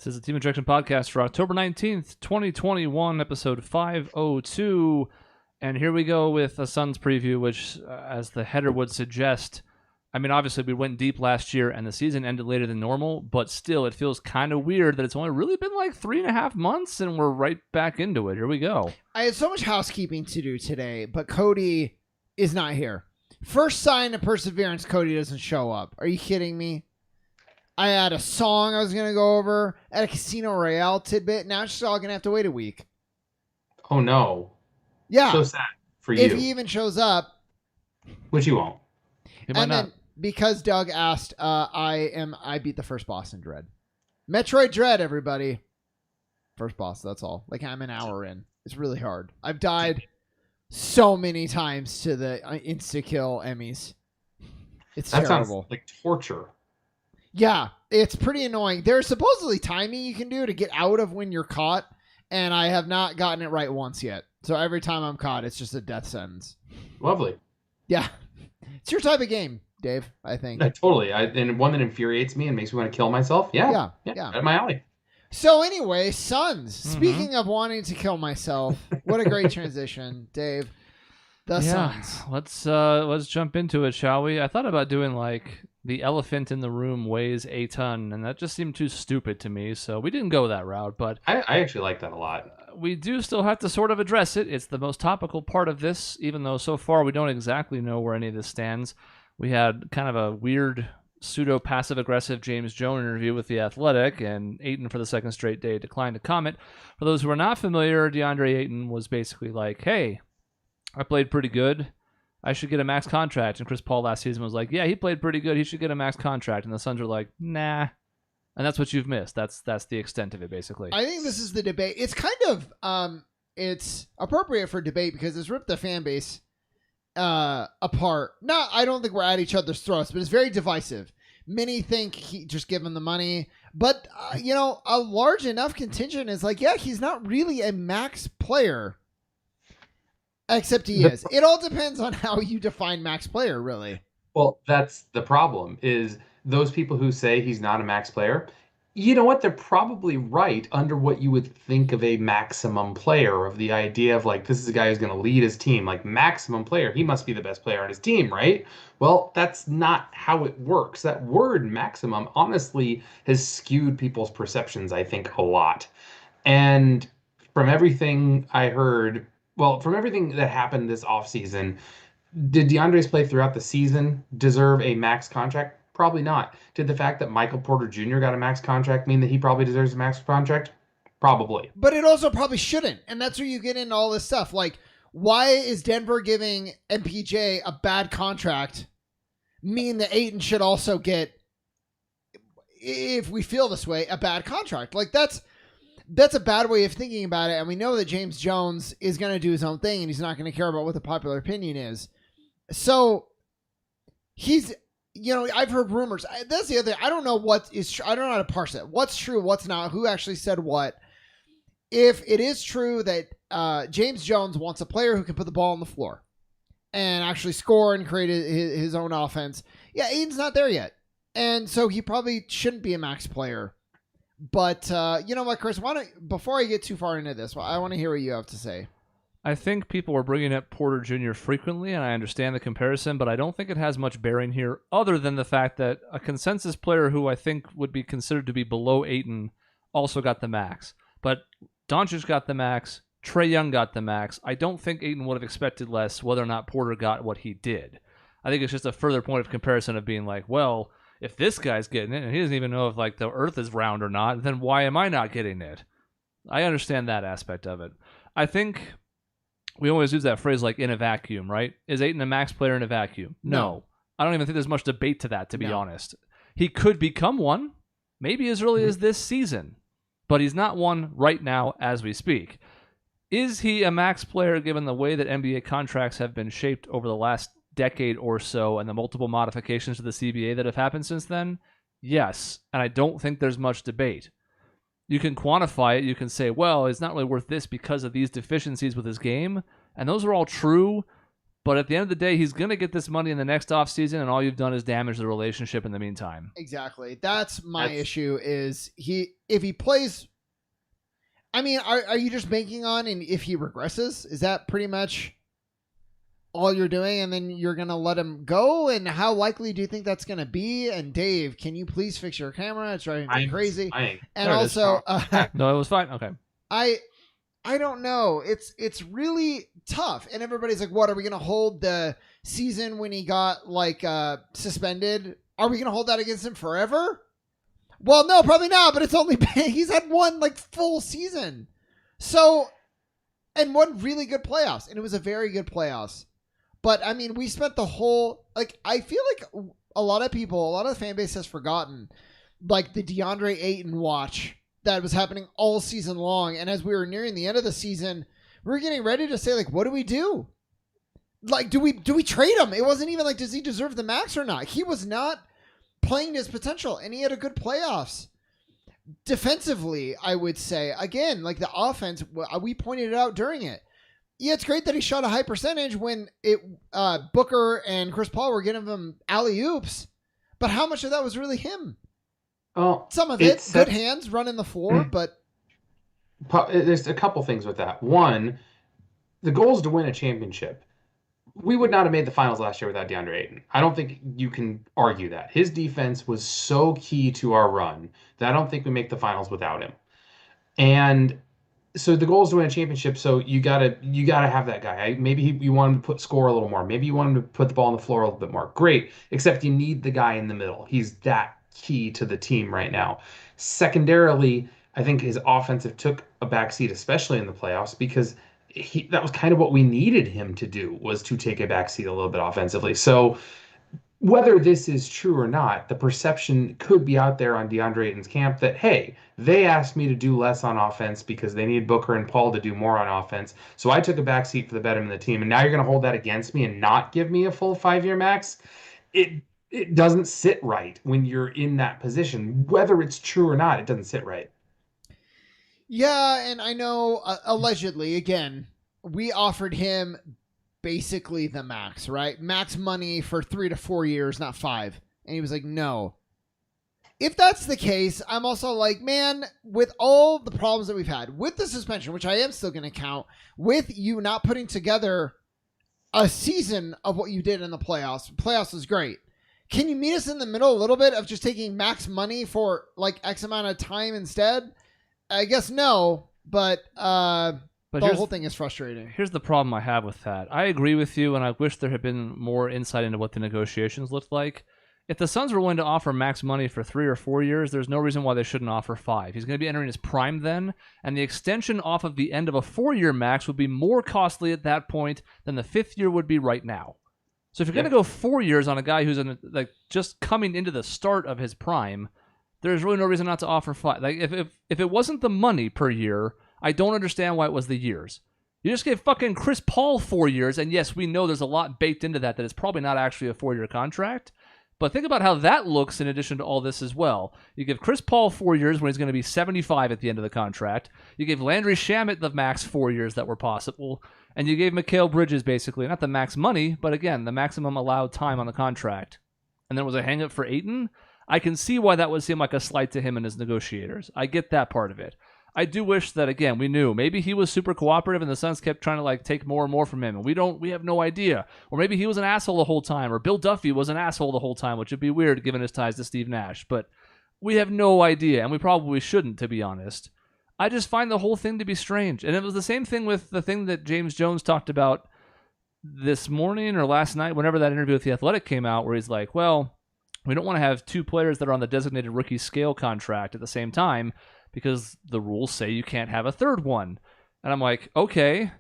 This is the Team Objection Podcast for October 19th, 2021, episode 502. And here we go with a Suns preview, which, as the header would suggest, I mean, obviously we went deep last year and the season ended later than normal, but still it feels kind of weird that it's only really been like 3.5 months and we're right back into it. Here we go. I had so much housekeeping to do today, but Cody is not here. First sign of perseverance, Cody doesn't show up. Are you kidding me? I had a song I was going to go over, at a Casino Royale tidbit. Now it's just all going to have to wait a week. Oh, no. Yeah. So sad for you. If he even shows up. Which he won't. He might and not. then, because Doug asked, I beat the first boss in Dread. Metroid Dread, everybody. First boss, that's all. Like, I'm an hour in. It's really hard. I've died so many times to the insta-kill Emmys. It's that terrible. Sounds like torture. Yeah, it's pretty annoying. There's supposedly timing you can do to get out of when you're caught, and I have not gotten it right once yet. So every time I'm caught, it's just a death sentence. Lovely. Yeah. It's your type of game, Dave, I think. Yeah, totally. And one that infuriates me and makes me want to kill myself. Yeah. Right up my alley. So anyway, Suns. Speaking of wanting to kill myself, what a great transition, Dave. The Suns. Let's jump into it, shall we? I thought about doing like the elephant in the room weighs a ton, and that just seemed too stupid to me, so we didn't go that route, but I actually like that a lot. We do still have to sort of address it. It's the most topical part of this, even though so far we don't exactly know where any of this stands. We had kind of a weird pseudo-passive-aggressive James Jones interview with The Athletic, and Ayton for the second straight day declined to comment. For those who are not familiar, DeAndre Ayton was basically like, hey, I played pretty good. I should get a max contract. And Chris Paul last season was like, yeah, he played pretty good. He should get a max contract. And the Suns are like, nah. And that's what you've missed. That's the extent of it, basically. I think this is the debate. It's kind of it's appropriate for debate because it's ripped the fan base apart. I don't think we're at each other's throats, but it's very divisive. Many think he just give him the money, but a large enough contingent is like, yeah, he's not really a max player. Except he is. It all depends on how you define max player, really. Well, that's the problem, is those people who say he's not a max player, you know what? They're probably right under what you would think of a maximum player, of the idea of like, this is a guy who's going to lead his team. Like, maximum player, he must be the best player on his team, right? Well, that's not how it works. That word maximum honestly has skewed people's perceptions, I think, a lot. And from everything I heard, from everything that happened this offseason, did DeAndre's play throughout the season deserve a max contract? Probably not. Did the fact that Michael Porter Jr. got a max contract mean that he probably deserves a max contract? Probably. But it also probably shouldn't. And that's where you get into all this stuff. Like, why is Denver giving MPJ a bad contract mean that Ayton should also get, if we feel this way, a bad contract? Like, that's a bad way of thinking about it. And we know that James Jones is going to do his own thing and he's not going to care about what the popular opinion is. So he's, I've heard rumors. That's the other thing. I don't know what is true. I don't know how to parse it. What's true, what's not, who actually said what. If it is true that James Jones wants a player who can put the ball on the floor and actually score and create his own offense, yeah, Aiden's not there yet. And so he probably shouldn't be a max player. But you know what, Chris? Before I get too far into this, I want to hear what you have to say. I think people are bringing up Porter Jr. frequently, and I understand the comparison, but I don't think it has much bearing here other than the fact that a consensus player who I think would be considered to be below Ayton also got the max. But Doncic got the max. Trae Young got the max. I don't think Ayton would have expected less whether or not Porter got what he did. I think it's just a further point of comparison of being like, well, if this guy's getting it and he doesn't even know if like the earth is round or not, then why am I not getting it? I understand that aspect of it. I think we always use that phrase like in a vacuum, right? Is Ayton a max player in a vacuum? No. I don't even think there's much debate to that, to be honest. He could become one, maybe as early as this season, but he's not one right now as we speak. Is he a max player given the way that NBA contracts have been shaped over the last decade or so and the multiple modifications to the CBA that have happened since then? Yes, and I don't think there's much debate. You can quantify it. You can say, well, it's not really worth this because of these deficiencies with his game, and those are all true, But at the end of the day, he's going to get this money in the next offseason, and all you've done is damage the relationship in the meantime. Exactly. That's my issue is if he plays... I mean, are you just banking on and if he regresses? Is that pretty much all you're doing, and then you're going to let him go? And how likely do you think that's going to be? And Dave, can you please fix your camera? It's driving me crazy. And also... no, it was fine. Okay. I don't know. It's really tough. And everybody's like, what, are we going to hold the season when he got like suspended? Are we going to hold that against him forever? Well, no, probably not, but it's only been, he's had one like full season. So, and one really good playoffs, and it was a very good playoffs. But I mean, we spent the whole, like, I feel like a lot of the fan base has forgotten like the DeAndre Ayton watch that was happening all season long. And as we were nearing the end of the season, we were getting ready to say, like, what do we do? Like, do we trade him? It wasn't even like, does he deserve the max or not? He was not playing his potential, and he had a good playoffs. Defensively, I would say, again, like the offense, we pointed it out during it. Yeah, it's great that he shot a high percentage when Booker and Chris Paul were getting him alley-oops, but how much of that was really him? Oh, some of it, good hands running the floor, but there's a couple things with that. One, the goal is to win a championship. We would not have made the finals last year without DeAndre Ayton. I don't think you can argue that. His defense was so key to our run that I don't think we make the finals without him. And so the goal is to win a championship. So you gotta have that guy. Maybe you want him to score a little more. Maybe you want him to put the ball on the floor a little bit more. Great. Except you need the guy in the middle. He's that key to the team right now. Secondarily, I think his offensive took a backseat, especially in the playoffs, because that was kind of what we needed him to do, was to take a backseat a little bit offensively. So whether this is true or not, the perception could be out there on DeAndre Ayton's camp that, hey, they asked me to do less on offense because they need Booker and Paul to do more on offense. So I took a backseat for the betterment of the team. And now you're going to hold that against me and not give me a full 5-year max? It doesn't sit right when you're in that position. Whether it's true or not, it doesn't sit right. Yeah, and I know, allegedly, again, we offered him basically the max, right? Max money for 3 to 4 years, not 5. And he was like, no. If that's the case, I'm also like, man, with all the problems that we've had, with the suspension, which I am still going to count, with you not putting together a season of what you did in the playoffs. Playoffs was great. Can you meet us in the middle a little bit of just taking max money for like X amount of time instead? I guess no, but the whole thing is frustrating. Here's the problem I have with that. I agree with you, and I wish there had been more insight into what the negotiations looked like. If the Suns were willing to offer max money for 3 or 4 years, there's no reason why they shouldn't offer 5. He's going to be entering his prime then, and the extension off of the end of a 4-year max would be more costly at that point than the 5th year would be right now. So if you're going to go 4 years on a guy who's just coming into the start of his prime, there's really no reason not to offer 5. Like if it wasn't the money per year, I don't understand why it was the years. You just gave fucking Chris Paul 4 years, and yes, we know there's a lot baked into that it's probably not actually a 4-year contract. But think about how that looks in addition to all this as well. You give Chris Paul 4 years when he's going to be 75 at the end of the contract. You gave Landry Shamet the max 4 years that were possible. And you gave Mikal Bridges basically, not the max money, but again, the maximum allowed time on the contract. And then was a hang-up for Ayton? I can see why that would seem like a slight to him and his negotiators. I get that part of it. I do wish that, again, we knew. Maybe he was super cooperative and the Suns kept trying to take more and more from him. And we have no idea. Or maybe he was an asshole the whole time. Or Bill Duffy was an asshole the whole time, which would be weird given his ties to Steve Nash. But we have no idea, and we probably shouldn't, to be honest. I just find the whole thing to be strange. And it was the same thing with the thing that James Jones talked about this morning or last night, whenever that interview with The Athletic came out, where he's like, well, we don't want to have 2 players that are on the designated rookie scale contract at the same time because the rules say you can't have a third one. And I'm like, okay,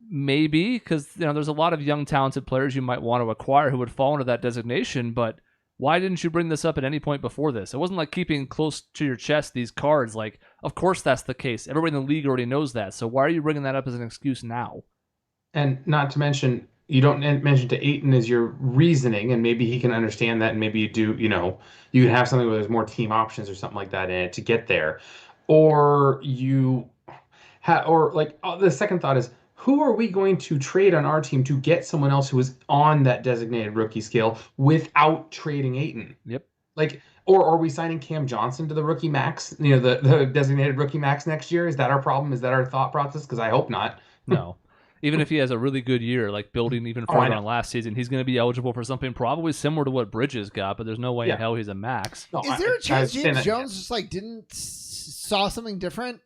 maybe, because there's a lot of young, talented players you might want to acquire who would fall into that designation, but why didn't you bring this up at any point before this? It wasn't like keeping close to your chest these cards. Like, of course that's the case. Everybody in the league already knows that. So why are you bringing that up as an excuse now? And not to mention, you don't mention to Ayton as your reasoning, and maybe he can understand that, and maybe you do, you can have something where there's more team options or something like that in it to get there. Or the second thought is, who are we going to trade on our team to get someone else who is on that designated rookie scale without trading Ayton? Yep. Like, or are we signing Cam Johnson to the rookie max, the designated rookie max next year? Is that our problem? Is that our thought process? Because I hope not. No. Even if he has a really good year, like building even further on last season, he's going to be eligible for something probably similar to what Bridges got, but there's no way in hell he's a max. No, is there a chance James Jones just like didn't saw something different,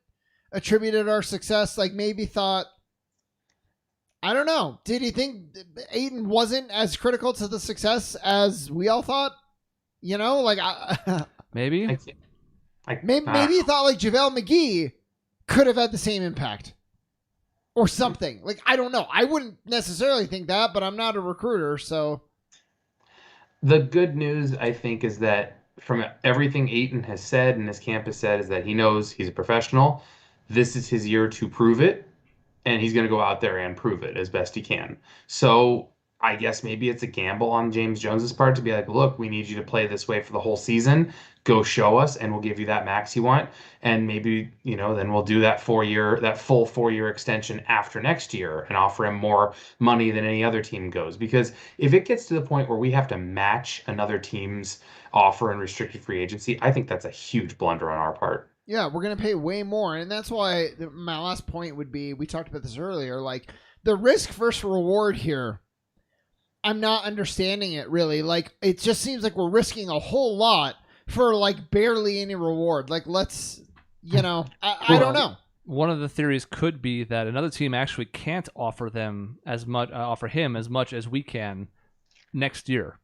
attributed our success, like maybe thought, I don't know. Did he think Ayton wasn't as critical to the success as we all thought? You know, like maybe maybe he thought like JaVale McGee could have had the same impact or something. Like, I don't know. I wouldn't necessarily think that, but I'm not a recruiter, so. The good news, I think, is that from everything Ayton has said and his camp has said is that he knows he's a professional. This is his year to prove it, and he's going to go out there and prove it as best he can. So I guess maybe it's a gamble on James Jones's part to be like, look, we need you to play this way for the whole season. Go show us, and we'll give you that max you want. And maybe, then we'll do that full 4-year extension after next year and offer him more money than any other team goes. Because if it gets to the point where we have to match another team's offer in restricted free agency, I think that's a huge blunder on our part. Yeah, we're going to pay way more. And that's why my last point would be, we talked about this earlier, like the risk versus reward here. I'm not understanding it really. Like, it just seems like we're risking a whole lot for like barely any reward. Like, let's, I don't know. One of the theories could be that another team actually can't offer him as much as we can next year.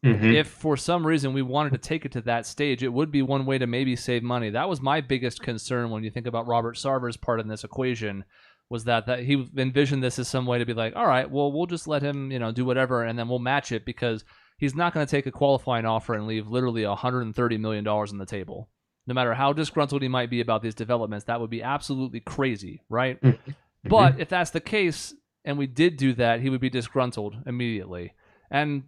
Mm-hmm. If for some reason we wanted to take it to that stage, it would be one way to maybe save money. That was my biggest concern when you think about Robert Sarver's part in this equation, was that he envisioned this as some way to be like, all right, well, we'll just let him, do whatever, and then we'll match it, because he's not going to take a qualifying offer and leave literally $130 million on the table. No matter how disgruntled he might be about these developments, that would be absolutely crazy, right? Mm-hmm. But if that's the case, and we did do that, he would be disgruntled immediately. And,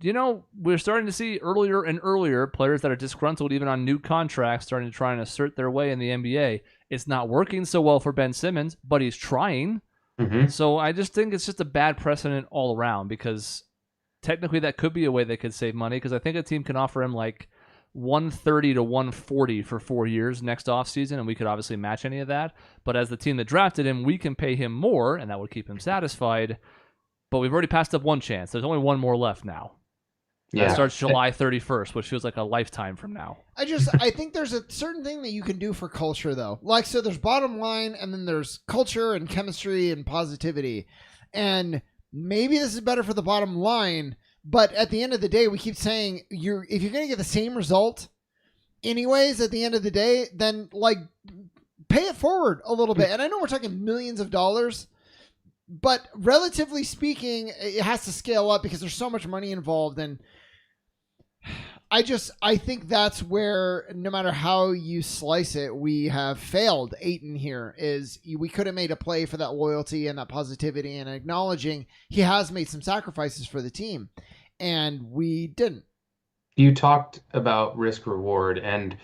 we're starting to see earlier and earlier players that are disgruntled even on new contracts starting to try and assert their way in the NBA. It's not working so well for Ben Simmons, but he's trying. Mm-hmm. So I just think it's just a bad precedent all around, because technically that could be a way they could save money, because I think a team can offer him like 130 to 140 for 4 years next offseason, and we could obviously match any of that. But as the team that drafted him, we can pay him more, and that would keep him satisfied. But we've already passed up one chance. There's only one more left now. Yeah. It starts July 31st, which feels like a lifetime from now. I think there's a certain thing that you can do for culture, though. Like, so there's bottom line, and then there's culture and chemistry and positivity. And maybe this is better for the bottom line, but at the end of the day, we keep saying if you're going to get the same result anyways at the end of the day, then like pay it forward a little bit. And I know we're talking millions of dollars, but relatively speaking, it has to scale up because there's so much money involved. And I think that's where, no matter how you slice it, we have failed Ayton here. We could have made a play for that loyalty and that positivity and acknowledging he has made some sacrifices for the team, and we didn't. You talked about risk reward, and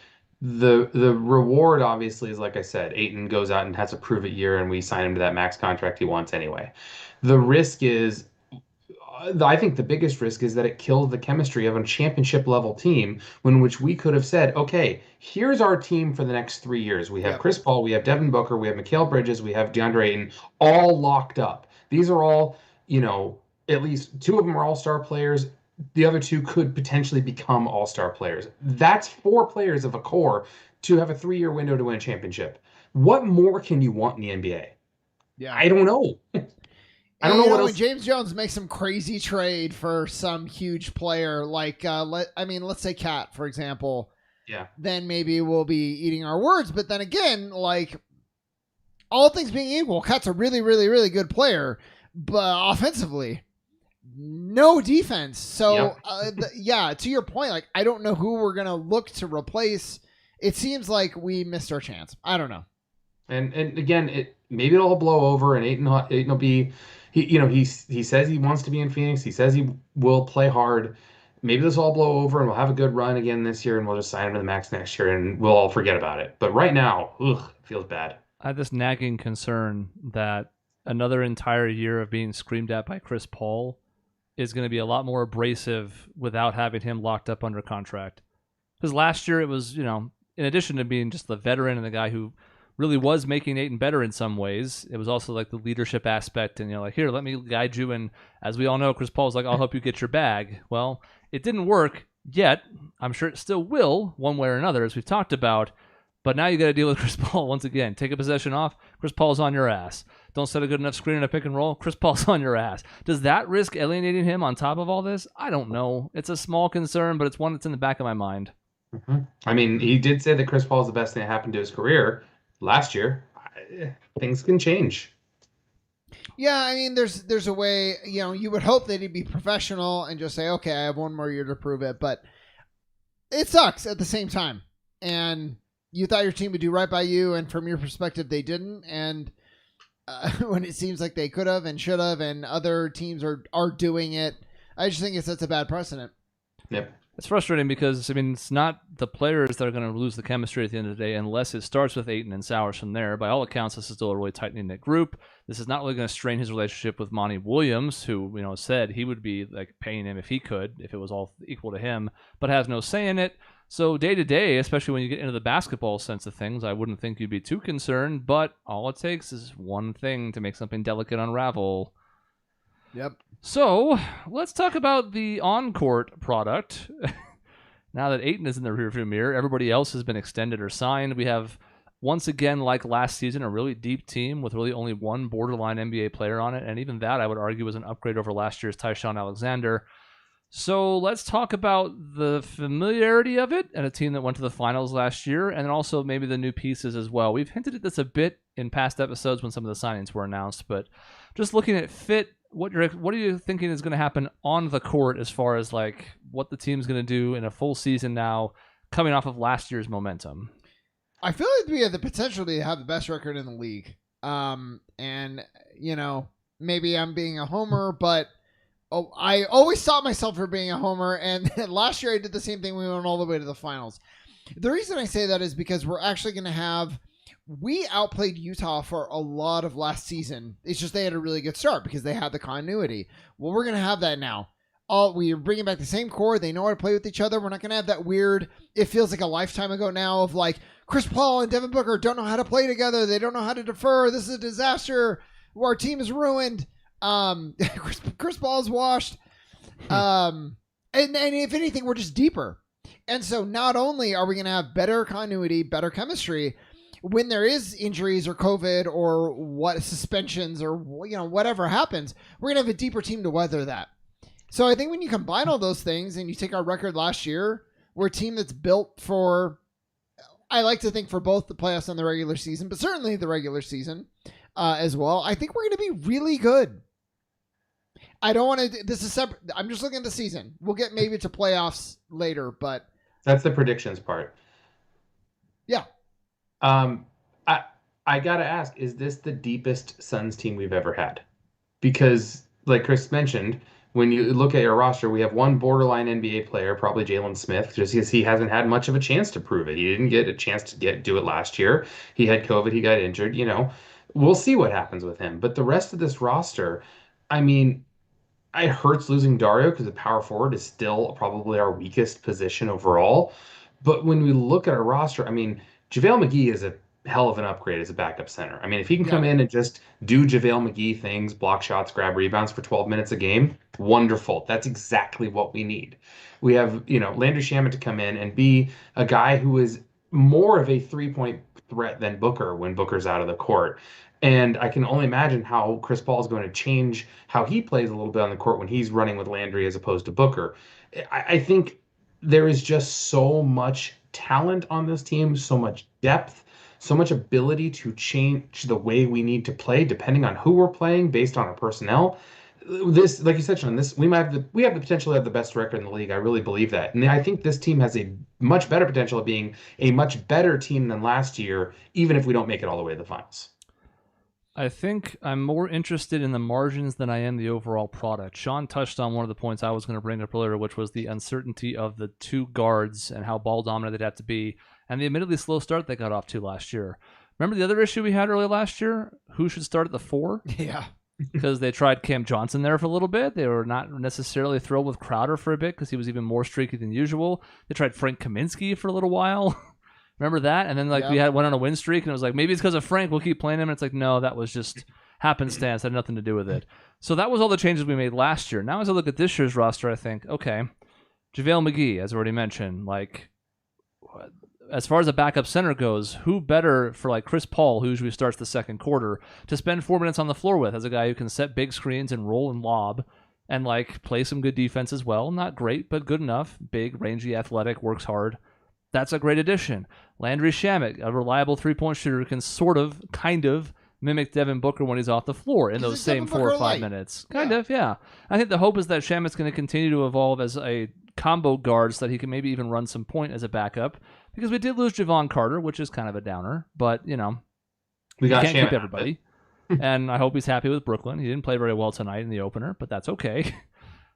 the reward obviously is, like I said, Ayton goes out and has a prove it year, and we sign him to that max contract he wants anyway. The risk is, I think the biggest risk is that it kills the chemistry of a championship level team, in which we could have said, okay, here's our team for the next 3 years. We have Chris Paul, we have Devin Booker, we have Mikal Bridges, we have DeAndre Ayton, all locked up. These are all, at least 2 of them are all-star players. The other 2 could potentially become all-star players. That's 4 players of a core to have a 3-year window to win a championship. What more can you want in the NBA? Yeah, I don't know. I don't know what else. When James Jones makes some crazy trade for some huge player, like let's say Cat, for example. Yeah. Then maybe we'll be eating our words. But then again, like, all things being equal, Cat's a really, really, really good player, but offensively, no defense. So to your point, like, I don't know who we're gonna look to replace. It seems like we missed our chance. I don't know. And again, maybe it'll blow over, and Ayton will be. He says he wants to be in Phoenix. He says he will play hard. Maybe this will all blow over, and we'll have a good run again this year, and we'll just sign him to the max next year, and we'll all forget about it. But right now, it feels bad. I have this nagging concern that another entire year of being screamed at by Chris Paul is going to be a lot more abrasive without having him locked up under contract. Because last year it was, in addition to being just the veteran and the guy who really was making Ayton better in some ways, it was also like the leadership aspect and, like, here, let me guide you. And as we all know, Chris Paul's like, I'll help you get your bag. Well, it didn't work yet. I'm sure it still will one way or another, as we've talked about. But now you got to deal with Chris Paul once again. Take a possession off, Chris Paul's on your ass. Don't set a good enough screen in a pick and roll, Chris Paul's on your ass. Does that risk alienating him on top of all this? I don't know. It's a small concern, but it's one that's in the back of my mind. Mm-hmm. I mean, he did say that Chris Paul is the best thing that happened to his career last year. Things can change. Yeah, I mean, there's a way, you would hope that he'd be professional and just say, okay, I have one more year to prove it, but it sucks at the same time. And you thought your team would do right by you, and from your perspective, they didn't. And when it seems like they could have and should have, and other teams are doing it, I just think it sets a bad precedent. Yep. It's frustrating because, it's not the players that are going to lose the chemistry at the end of the day unless it starts with Ayton and sours from there. By all accounts, this is still a really tight-knit group. This is not really going to strain his relationship with Monty Williams, who, said he would be like paying him if he could, if it was all equal to him, but has no say in it. So day to day, especially when you get into the basketball sense of things, I wouldn't think you'd be too concerned, but all it takes is one thing to make something delicate unravel. Yep. So let's talk about the on-court product. Now that Ayton is in the rearview mirror, everybody else has been extended or signed. We have, once again, like last season, a really deep team with really only one borderline NBA player on it, and even that, I would argue, was an upgrade over last year's Tyshawn Alexander. So let's talk about the familiarity of it and a team that went to the finals last year, and then also maybe the new pieces as well. We've hinted at this a bit in past episodes when some of the signings were announced, but just looking at fit, what are you thinking is going to happen on the court as far as like what the team's going to do in a full season now, coming off of last year's momentum? I feel like we have the potential to have the best record in the league. And maybe I'm being a homer, but I always thought myself for being a homer, and last year I did the same thing. We went all the way to the finals. The reason I say that is because we're actually going to have... We outplayed Utah for a lot of last season. It's just they had a really good start because they had the continuity. Well, we're going to have that now. We're bringing back the same core. They know how to play with each other. We're not going to have that weird... It feels like a lifetime ago now of like Chris Paul and Devin Booker don't know how to play together. They don't know how to defer. This is a disaster. Our team is ruined. Chris Paul's washed. And if anything, we're just deeper. And so not only are we going to have better continuity, better chemistry, when there is injuries or COVID or suspensions or whatever happens, we're going to have a deeper team to weather that. So I think when you combine all those things and you take our record last year, we're a team that's built for, I like to think, for both the playoffs and the regular season, but certainly the regular season as well. I think we're going to be really good. I don't want to. This is separate. I'm just looking at the season. We'll get maybe to playoffs later, but that's the predictions part. Yeah. I gotta ask: is this the deepest Suns team we've ever had? Because, like Chris mentioned, when you look at your roster, we have one borderline NBA player, probably Jalen Smith, just because he hasn't had much of a chance to prove it. He didn't get a chance to do it last year. He had COVID. He got injured. We'll see what happens with him. But the rest of this roster, I mean. It hurts losing Dario because the power forward is still probably our weakest position overall. But when we look at our roster, I mean, JaVale McGee is a hell of an upgrade as a backup center. I mean, if he can come in and just do JaVale McGee things, block shots, grab rebounds for 12 minutes a game, wonderful. That's exactly what we need. We have, Landry Shamet to come in and be a guy who is more of a three-point threat than Booker when Booker's out of the court. And I can only imagine how Chris Paul is going to change how he plays a little bit on the court when he's running with Landry as opposed to Booker. I think there is just so much talent on this team, so much depth, so much ability to change the way we need to play depending on who we're playing based on our personnel. This, like you said, Sean, we have the potential to have the best record in the league. I really believe that. And I think this team has a much better potential of being a much better team than last year, even if we don't make it all the way to the finals. I think I'm more interested in the margins than I am the overall product. Sean touched on one of the points I was going to bring up earlier, which was the uncertainty of the two guards and how ball dominant they'd have to be, and the admittedly slow start they got off to last year. Remember the other issue we had early last year? Who should start at the 4? Yeah. Because they tried Cam Johnson there for a little bit. They were not necessarily thrilled with Crowder for a bit because he was even more streaky than usual. They tried Frank Kaminsky for a little while. Remember that? And then we went on a win streak, and it was like, maybe it's because of Frank. We'll keep playing him. And it's like, no, that was just happenstance. Had nothing to do with it. So that was all the changes we made last year. Now as I look at this year's roster, I think, okay, JaVale McGee, as already mentioned, as far as a backup center goes, who better for Chris Paul, who usually starts the second quarter, to spend 4 minutes on the floor with as a guy who can set big screens and roll and lob and play some good defense as well. Not great, but good enough. Big, rangy, athletic, works hard. That's a great addition. Landry Shamet, a reliable three-point shooter, can kind of mimic Devin Booker when he's off the floor in those same 4 or 5 minutes. Kind of, yeah. I think the hope is that Shamet's going to continue to evolve as a combo guard so that he can maybe even run some point as a backup. Because we did lose Javon Carter, which is kind of a downer. But, we can't keep everybody. And I hope he's happy with Brooklyn. He didn't play very well tonight in the opener, but that's okay.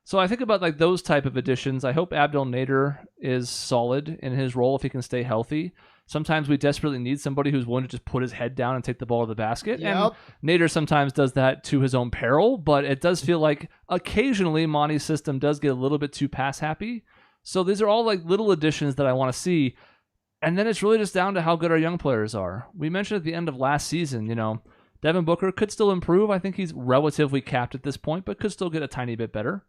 So I think about those type of additions. I hope Abdel Nader is solid in his role if he can stay healthy. Sometimes we desperately need somebody who's willing to just put his head down and take the ball to the basket. Yep. And Nader sometimes does that to his own peril, but it does feel like occasionally Monty's system does get a little bit too pass happy. So these are all little additions that I want to see. And then it's really just down to how good our young players are. We mentioned at the end of last season, Devin Booker could still improve. I think he's relatively capped at this point, but could still get a tiny bit better.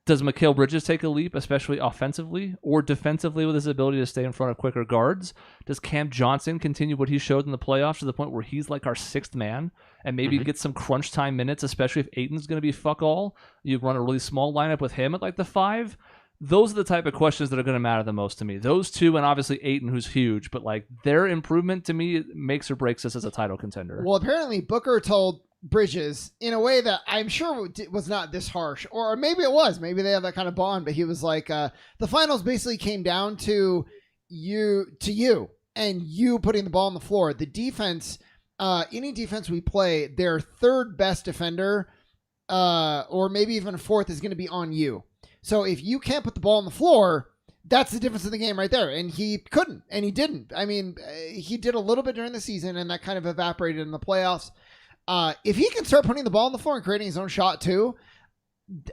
Does Mikal Bridges take a leap, especially offensively or defensively with his ability to stay in front of quicker guards? Does Cam Johnson continue what he showed in the playoffs to the point where he's our sixth man and maybe get some crunch time minutes, especially if Ayton's going to be fuck all? You run a really small lineup with him at the 5? Those are the type of questions that are going to matter the most to me. Those two, and obviously Ayton, who's huge, but their improvement to me makes or breaks us as a title contender. Well, apparently Booker told Bridges in a way that I'm sure was not this harsh, or maybe it was. Maybe they have that kind of bond, but he was like, the finals basically came down to you and you putting the ball on the floor. The defense, any defense we play, their third best defender, or maybe even a fourth, is going to be on you. So if you can't put the ball on the floor, that's the difference in the game right there. And he couldn't, and he didn't. I mean, he did a little bit during the season, and that kind of evaporated in the playoffs. If he can start putting the ball on the floor and creating his own shot too,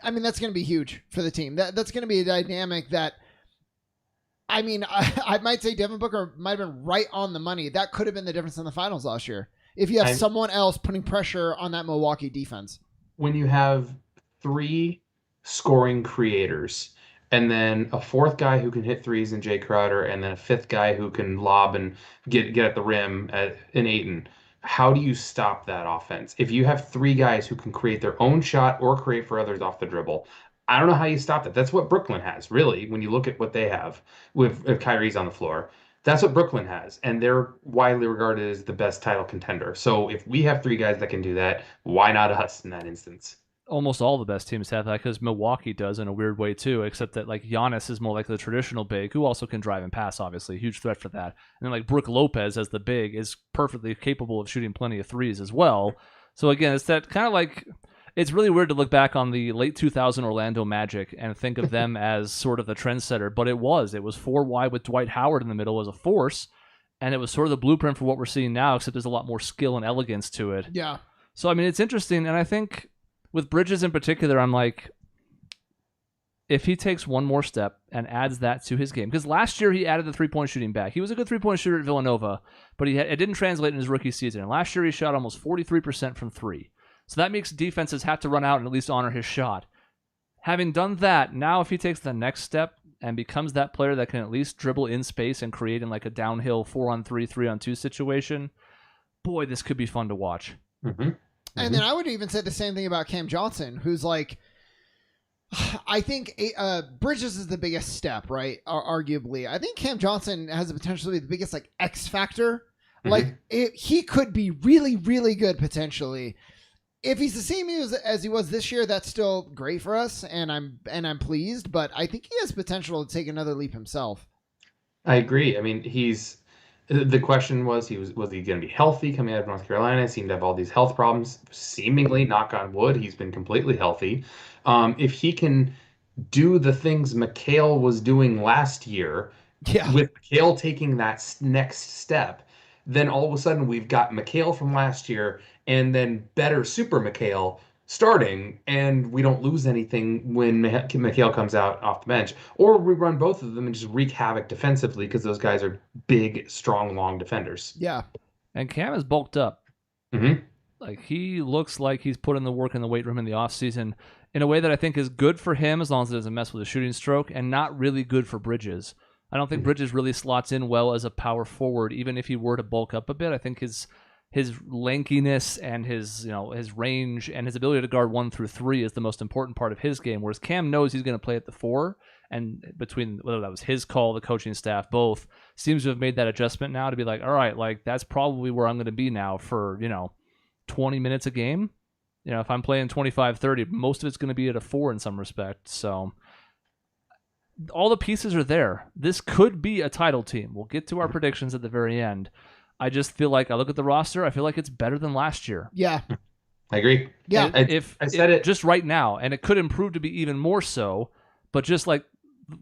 I mean, that's going to be huge for the team. That's going to be a dynamic that, I mean, I might say Devin Booker might have been right on the money. That could have been the difference in the finals last year. If you have someone else putting pressure on that Milwaukee defense. When you have 3 scoring creators and then a 4th guy who can hit threes in Jay Crowder and then a 5th guy who can lob and get at the rim in Ayton, how do you stop that offense? If you have 3 guys who can create their own shot or create for others off the dribble, I don't know how you stop that. That's what Brooklyn has, really, when you look at what they have with Kyrie's on the floor. That's what Brooklyn has, and they're widely regarded as the best title contender. So if we have 3 guys that can do that, why not us in that instance? Almost all the best teams have that because Milwaukee does in a weird way too, except that Giannis is more like the traditional big who also can drive and pass, obviously, huge threat for that. And then Brook Lopez as the big is perfectly capable of shooting plenty of threes as well. So again, it's that kind of it's really weird to look back on the late 2000 Orlando Magic and think of them as sort of the trendsetter, but it was 4 wide with Dwight Howard in the middle as a force, and it was sort of the blueprint for what we're seeing now, except there's a lot more skill and elegance to it. Yeah. So I mean, it's interesting, and I think with Bridges in particular, I'm if he takes one more step and adds that to his game, because last year he added the 3-point shooting back. He was a good 3-point shooter at Villanova, but it didn't translate in his rookie season. And last year he shot almost 43% from 3. So that makes defenses have to run out and at least honor his shot. Having done that, now if he takes the next step and becomes that player that can at least dribble in space and create in a downhill 4-on-3, 3-on-2 situation, boy, this could be fun to watch. Mm-hmm. And then I would even say the same thing about Cam Johnson, who's I think Bridges is the biggest step, right? Arguably. I think Cam Johnson has the potential to be the biggest X factor. Mm-hmm. He could be really, really good potentially. If he's the same as he was this year, that's still great for us, and I'm pleased. But I think he has potential to take another leap himself. I agree. I mean, the question was he going to be healthy coming out of North Carolina? He seemed to have all these health problems. Seemingly, knock on wood, he's been completely healthy. If he can do the things Mikal was doing last year, with Mikal taking that next step, then all of a sudden we've got McHale from last year and then better Super McHale starting, and we don't lose anything when McHale comes out off the bench. Or we run both of them and just wreak havoc defensively because those guys are big, strong, long defenders. Yeah. And Cam is bulked up. Mm-hmm. Like, he looks like he's put in the work in the weight room in the offseason in a way that I think is good for him as long as it doesn't mess with his shooting stroke, and not really good for Bridges. I don't think Bridges really slots in well as a power forward, even if he were to bulk up a bit. I think his lankiness and his range and his ability to guard 1 through 3 is the most important part of his game, whereas Cam knows he's going to play at the 4, and between whether that was his call, the coaching staff, both seems to have made that adjustment now to be like, all right, like that's probably where I'm going to be now for 20 minutes a game. If I'm playing 25-30, most of it's going to be at a 4 in some respect. So all the pieces are there. This could be a title team. We'll get to our predictions at the very end. I just feel like I look at the roster, I feel like it's better than last year. Yeah. I agree. Yeah. I said it just right now, and it could improve to be even more so, but just like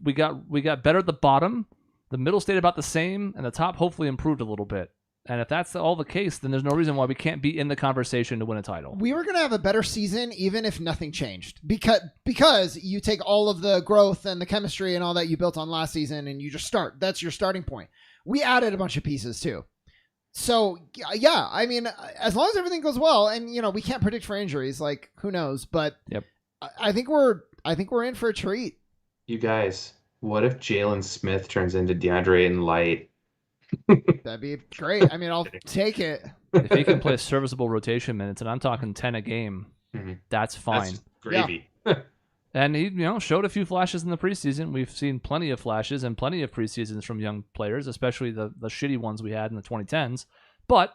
we got better at the bottom, the middle stayed about the same, and the top hopefully improved a little bit. And if that's all the case, then there's no reason why we can't be in the conversation to win a title. We were going to have a better season even if nothing changed. Because you take all of the growth and the chemistry and all that you built on last season and you just start. That's your starting point. We added a bunch of pieces too. So, yeah, I mean, as long as everything goes well, and, we can't predict for injuries, like, who knows? But yep. I think we're in for a treat. You guys, what if Jalen Smith turns into DeAndre Ayton Light? That'd be great. I mean, I'll take it. If he can play serviceable rotation minutes, and I'm talking 10 a game, that's fine. That's gravy. Yeah. And he, showed a few flashes in the preseason. We've seen plenty of flashes and plenty of preseasons from young players, especially the shitty ones we had in the 2010s. But,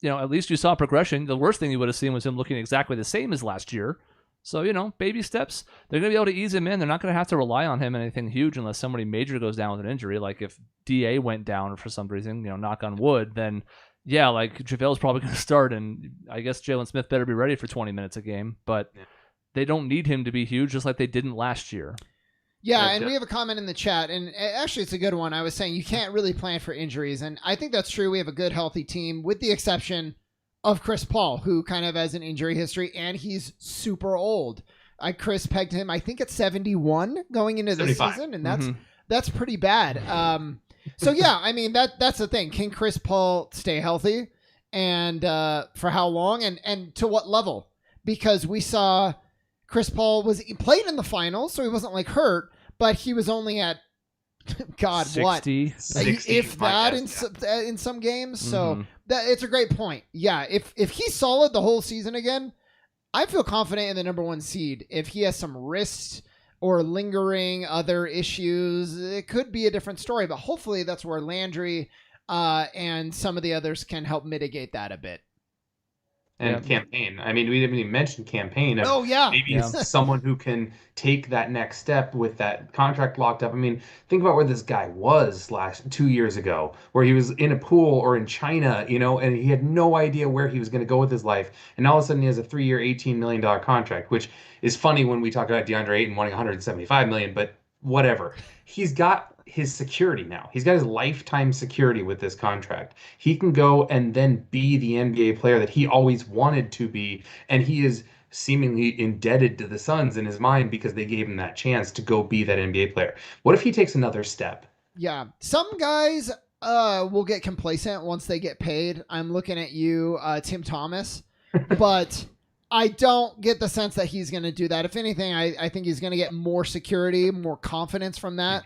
at least you saw progression. The worst thing you would have seen was him looking exactly the same as last year. So, baby steps. They're going to be able to ease him in. They're not going to have to rely on him in anything huge unless somebody major goes down with an injury. Like if DA went down for some reason, knock on wood, then yeah, like JaVale's probably going to start. And I guess Jalen Smith better be ready for 20 minutes a game. But they don't need him to be huge, just like they didn't last year. Yeah, and we have a comment in the chat, and actually it's a good one. I was saying you can't really plan for injuries, and I think that's true. We have a good, healthy team, with the exception of Chris Paul, who kind of has an injury history, and he's super old. Chris pegged him, I think, at 71 going into the season, and that's pretty bad. So yeah, I mean that's the thing. Can Chris Paul stay healthy, and for how long, and to what level? Because we saw Chris Paul played in the finals, so he wasn't like hurt, but he was only at 60, what, if that yeah. in some games. So that it's a great point. Yeah, if he's solid the whole season again, I feel confident in the number 1 seed. If he has some wrist or lingering other issues, it could be a different story. But hopefully that's where Landry and some of the others can help mitigate that a bit. And campaign. I mean, we didn't even mention campaign. Maybe someone who can take that next step with that contract locked up. I mean, think about where this guy was 2 years ago, where he was in a pool or in China, and he had no idea where he was going to go with his life. And all of a sudden he has a 3-year, $18 million contract, which is funny when we talk about DeAndre Ayton wanting $175 million, but whatever. He's got his security now. He's got his lifetime security with this contract. He can go and then be the NBA player that he always wanted to be, and he is seemingly indebted to the Suns in his mind because they gave him that chance to go be that NBA player. What if he takes another step? Yeah. Some guys will get complacent once they get paid. I'm looking at you, Tim Thomas, but I don't get the sense that he's going to do that. If anything, I think he's going to get more security, more confidence from that.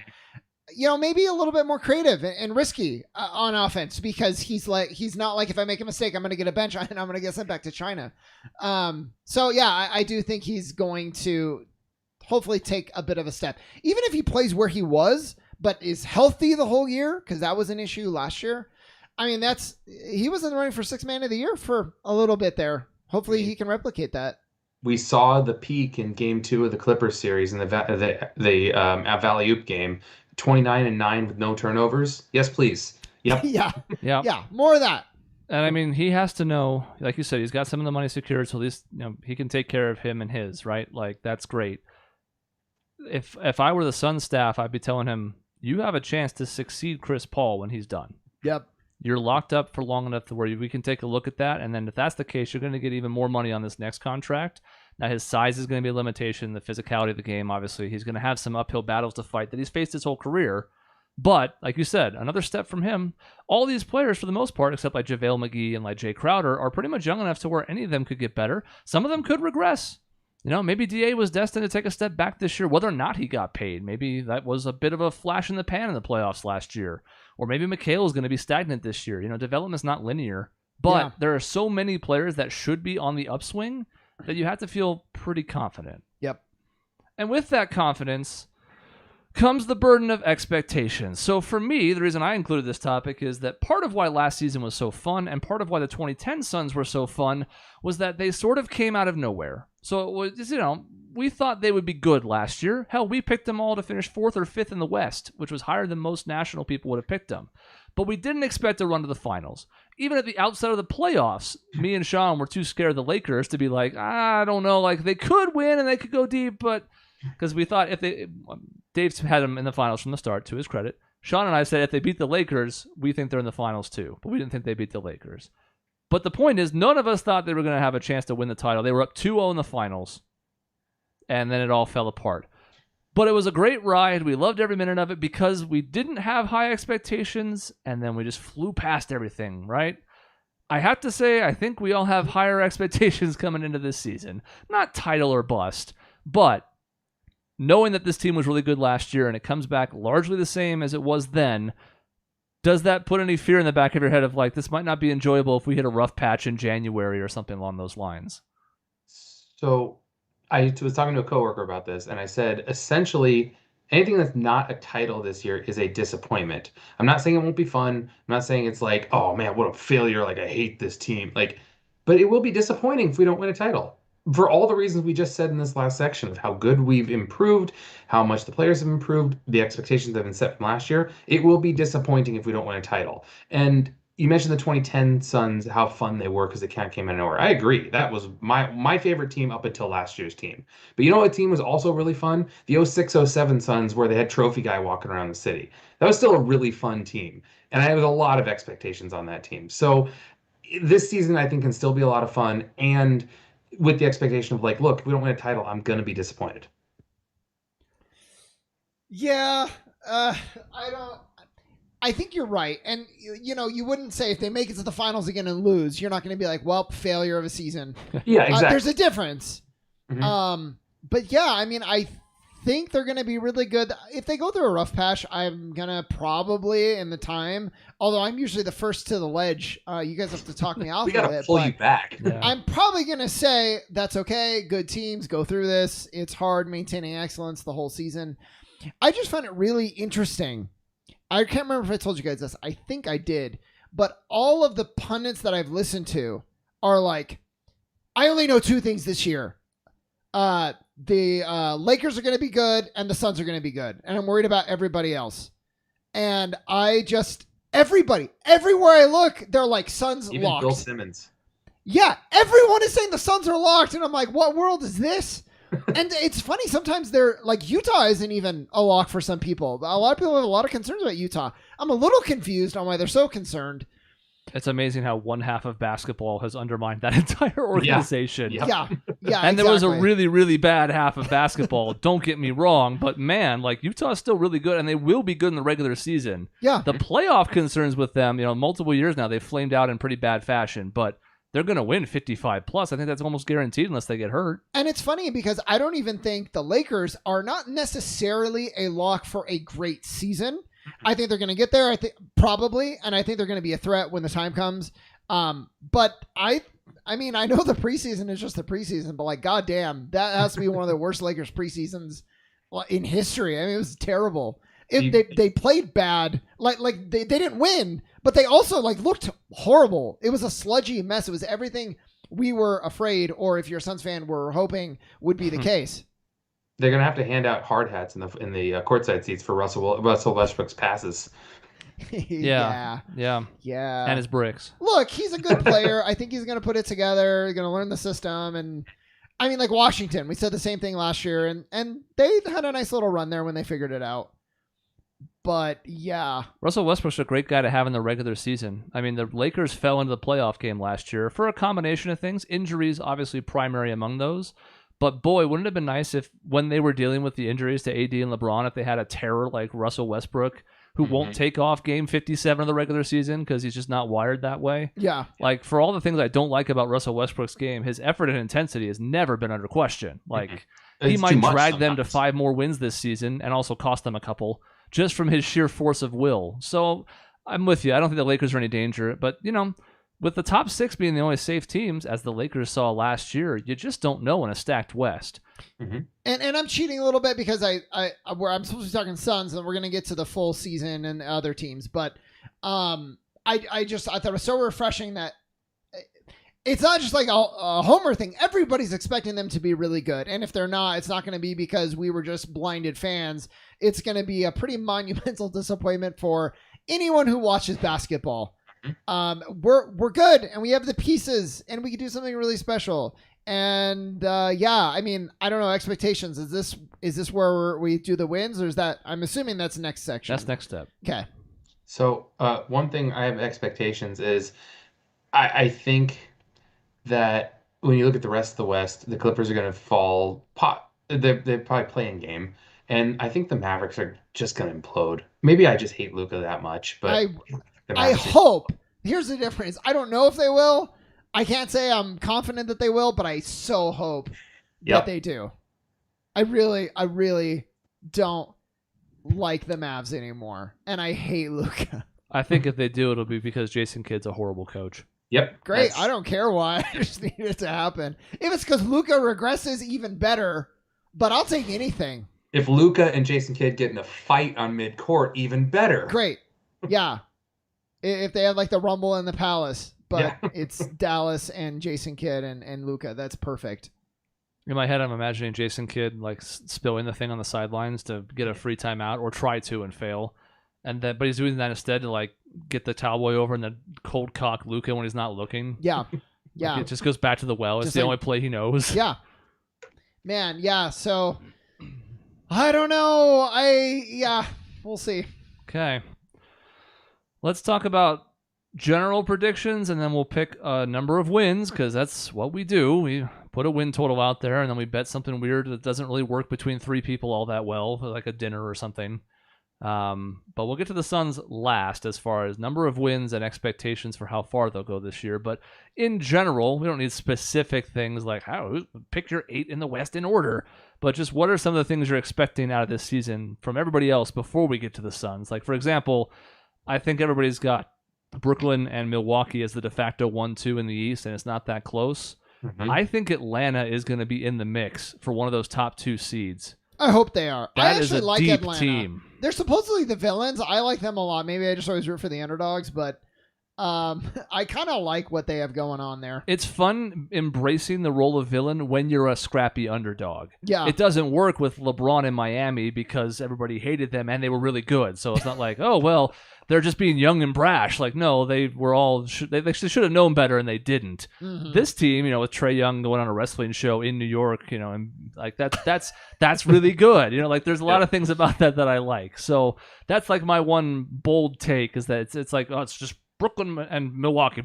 Maybe a little bit more creative and risky on offense, because he's not like, if I make a mistake, I'm going to get a bench and I'm going to get sent back to China. So yeah, I do think he's going to hopefully take a bit of a step, even if he plays where he was, but is healthy the whole year, because that was an issue last year. I mean, he was in the running for 6th man of the year for a little bit there. Hopefully he can replicate that. We saw the peak in Game 2 of the Clippers series in the Valley-Oop game. 29-9 with no turnovers. Yes, please. Yep. Yeah. More of that. And I mean, he has to know, like you said, he's got some of the money secured, so at least he can take care of him and his, right? Like, that's great. If I were the Suns staff, I'd be telling him, you have a chance to succeed Chris Paul when he's done. Yep. You're locked up for long enough to where we can take a look at that. And then if that's the case, you're going to get even more money on this next contract. Now, his size is going to be a limitation, the physicality of the game, obviously. He's going to have some uphill battles to fight that he's faced his whole career. But, like you said, another step from him. All these players, for the most part, except like JaVale McGee and like Jay Crowder, are pretty much young enough to where any of them could get better. Some of them could regress. Maybe DA was destined to take a step back this year, whether or not he got paid. Maybe that was a bit of a flash in the pan in the playoffs last year. Or maybe Mikal is going to be stagnant this year. Development's not linear. But there are so many players that should be on the upswing that you have to feel pretty confident. Yep. And with that confidence comes the burden of expectations. So for me, the reason I included this topic is that part of why last season was so fun and part of why the 2010 Suns were so fun was that they sort of came out of nowhere. So it was, we thought they would be good last year. Hell, we picked them all to finish 4th or 5th in the West, which was higher than most national people would have picked them. But we didn't expect to run to the finals. Even at the outset of the playoffs, me and Sean were too scared of the Lakers to be like, I don't know, like they could win and they could go deep, but because we thought Dave's had them in the finals from the start, to his credit. Sean and I said if they beat the Lakers, we think they're in the finals too, but we didn't think they beat the Lakers. But the point is, none of us thought they were going to have a chance to win the title. They were up 2-0 in the finals, and then it all fell apart. But it was a great ride. We loved every minute of it because we didn't have high expectations, and then we just flew past everything, right? I have to say, I think we all have higher expectations coming into this season. Not title or bust, but knowing that this team was really good last year and it comes back largely the same as it was then, does that put any fear in the back of your head of like, this might not be enjoyable if we hit a rough patch in January or something along those lines? So I was talking to a coworker about this, and I said, essentially, anything that's not a title this year is a disappointment. I'm not saying it won't be fun. I'm not saying it's like, oh man, what a failure. Like, I hate this team. But it will be disappointing if we don't win a title. For all the reasons we just said in this last section of how good we've improved, how much the players have improved, the expectations that have been set from last year, it will be disappointing if we don't win a title. And you mentioned the 2010 Suns, how fun they were because it kind of came out of nowhere. I agree. That was my favorite team up until last year's team. But you know what team was also really fun? The 06-07 Suns, where they had Trophy Guy walking around the city. That was still a really fun team. And I had a lot of expectations on that team. So this season, I think, can still be a lot of fun. And with the expectation of like, look, if we don't win a title, I'm going to be disappointed. Yeah, I think you're right. And, you wouldn't say if they make it to the finals again and lose, you're not going to be like, well, failure of a season. Yeah, exactly. There's a difference. Mm-hmm. But yeah, I mean, I think they're going to be really good. If they go through a rough patch, I'm going to probably in the time, although I'm usually the first to the ledge. You guys have to talk me off we got to pull you back. Yeah. I'm probably going to say that's okay. Good teams go through this. It's hard maintaining excellence the whole season. I just found it really interesting. I can't remember if I told you guys this. I think I did. But all of the pundits that I've listened to are like, I only know 2 things this year. The Lakers are going to be good and the Suns are going to be good. And I'm worried about everybody else. And everybody, everywhere I look, they're like, Suns Even locked. Bill Simmons. Yeah, everyone is saying the Suns are locked. And I'm like, what world is this? And it's funny, sometimes they're like, Utah isn't even a lock for some people. A lot of people have a lot of concerns about Utah. I'm a little confused on why they're so concerned. It's amazing how one half of basketball has undermined that entire organization. Yeah. And there was a exactly. really, really bad half of basketball. Don't get me wrong, but man, like Utah's still really good, and they will be good in the regular season. Yeah. The playoff concerns with them, multiple years now, they've flamed out in pretty bad fashion, but they're going to win 55 plus. I think that's almost guaranteed unless they get hurt. And it's funny because I don't even think the Lakers are not necessarily a lock for a great season. I think they're going to get there. I think probably, and I think they're going to be a threat when the time comes. But I mean, I know the preseason is just the preseason, but like, goddamn, that has to be one of the worst Lakers preseasons in history. I mean, it was terrible. They played bad. Like they didn't win, but they also like looked horrible. It was a sludgy mess. It was everything we were afraid, or if you're a Suns fan, were hoping would be the case. They're going to have to hand out hard hats in the courtside seats for Russell Westbrook's passes. Yeah. And his bricks. Look, he's a good player. I think he's going to put it together. He's going to learn the system. And I mean, like Washington, we said the same thing last year, and they had a nice little run there when they figured it out. But yeah, Russell Westbrook's a great guy to have in the regular season. I mean, the Lakers fell into the playoff game last year for a combination of things. Injuries, obviously, primary among those. But boy, wouldn't it have been nice if when they were dealing with the injuries to AD and LeBron, if they had a terror like Russell Westbrook, who won't take off game 57 of the regular season because he's just not wired that way. Yeah. Like, for all the things I don't like about Russell Westbrook's game, his effort and intensity has never been under question. Like, he might drag them to 5 more wins this season and also cost them a couple, just from his sheer force of will. So I'm with you. I don't think the Lakers are any danger. But, with the top 6 being the only safe teams, as the Lakers saw last year, you just don't know in a stacked West. And I'm cheating a little bit because I'm supposed to be talking Suns, and we're going to get to the full season and other teams. But I thought it was so refreshing that it's not just like a homer thing. Everybody's expecting them to be really good. And if they're not, it's not going to be because we were just blinded fans. It's going to be a pretty monumental disappointment for anyone who watches basketball. We're good, and we have the pieces, and we can do something really special. And I mean, I don't know, expectations. Is this where we do the wins, or is that? I'm assuming that's next section. That's next step. Okay. So one thing I have expectations is, I think that when you look at the rest of the West, the Clippers are going to fall. They're probably playing game, and I think the Mavericks are just going to implode. Maybe I just hate Luka that much, but I hope. Here's the difference. I don't know if they will. I can't say I'm confident that they will, but I so hope that they do. I really don't like the Mavs anymore, and I hate Luka. I think if they do, it'll be because Jason Kidd's a horrible coach. Yep. Great. I don't care why. I just need it to happen. If it's because Luka regresses, even better, but I'll take anything. If Luka and Jason Kidd get in a fight on midcourt, even better. Great. Yeah. If they have like the Rumble in the Palace, but it's Dallas and Jason Kidd and Luka, that's perfect. In my head, I'm imagining Jason Kidd like spilling the thing on the sidelines to get a free timeout or try to and fail. But he's doing that instead to like get the towel boy over and then cold cock Luka when he's not looking. Yeah. Yeah. Like, it just goes back to the well. It's Just the like- only play he knows. Yeah. Man, yeah, so I don't know. We'll see. Okay. Let's talk about general predictions, and then we'll pick a number of wins, because that's what we do. We put a win total out there, and then we bet something weird that doesn't really work between 3 people all that well, like a dinner or something. But we'll get to the Suns last as far as number of wins and expectations for how far they'll go this year. But in general, we don't need specific things like pick your 8 in the West in order, but just what are some of the things you're expecting out of this season from everybody else before we get to the Suns? Like, for example, I think everybody's got Brooklyn and Milwaukee as the de facto 1-2 in the East, and it's not that close. I think Atlanta is going to be in the mix for one of those top 2 seeds. I hope they are. I That is actually a like deep Atlanta. team. They're supposedly the villains. I like them a lot. Maybe I just always root for the underdogs, but I kind of like what they have going on there. It's fun embracing the role of villain when you're a scrappy underdog. Yeah. It doesn't work with LeBron in Miami because everybody hated them and they were really good. So it's not like, oh, well, they're just being young and brash. Like, no, they were all they should have known better and they didn't. Mhm. This team, with Trae Young going on a wrestling show in New York, and like that's really good. Like there's a lot of things about that I like. So that's like my one bold take is that it's like, oh, it's just Brooklyn and Milwaukee.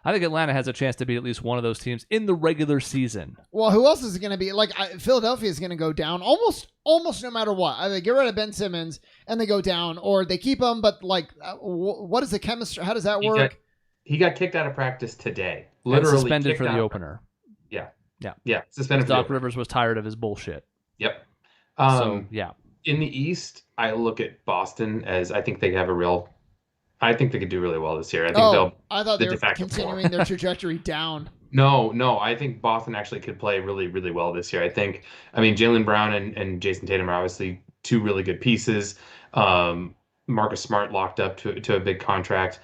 I think Atlanta has a chance to be at least one of those teams in the regular season. Well, who else is going to be? Like, Philadelphia is going to go down almost no matter what. Either they get rid of Ben Simmons and they go down, or they keep him, but like, what is the chemistry? How does that work? He got kicked out of practice today. And Literally suspended kicked for the out. opener. Yeah. Suspended for the Doc opener. Rivers was tired of his bullshit. Yep. So, yeah. In the East, I look at Boston as I think they could do really well this year. I think I thought the they were de facto continuing their trajectory down. No, I think Boston actually could play really, really well this year. Jaylen Brown and Jason Tatum are obviously 2 really good pieces. Marcus Smart locked up to a big contract.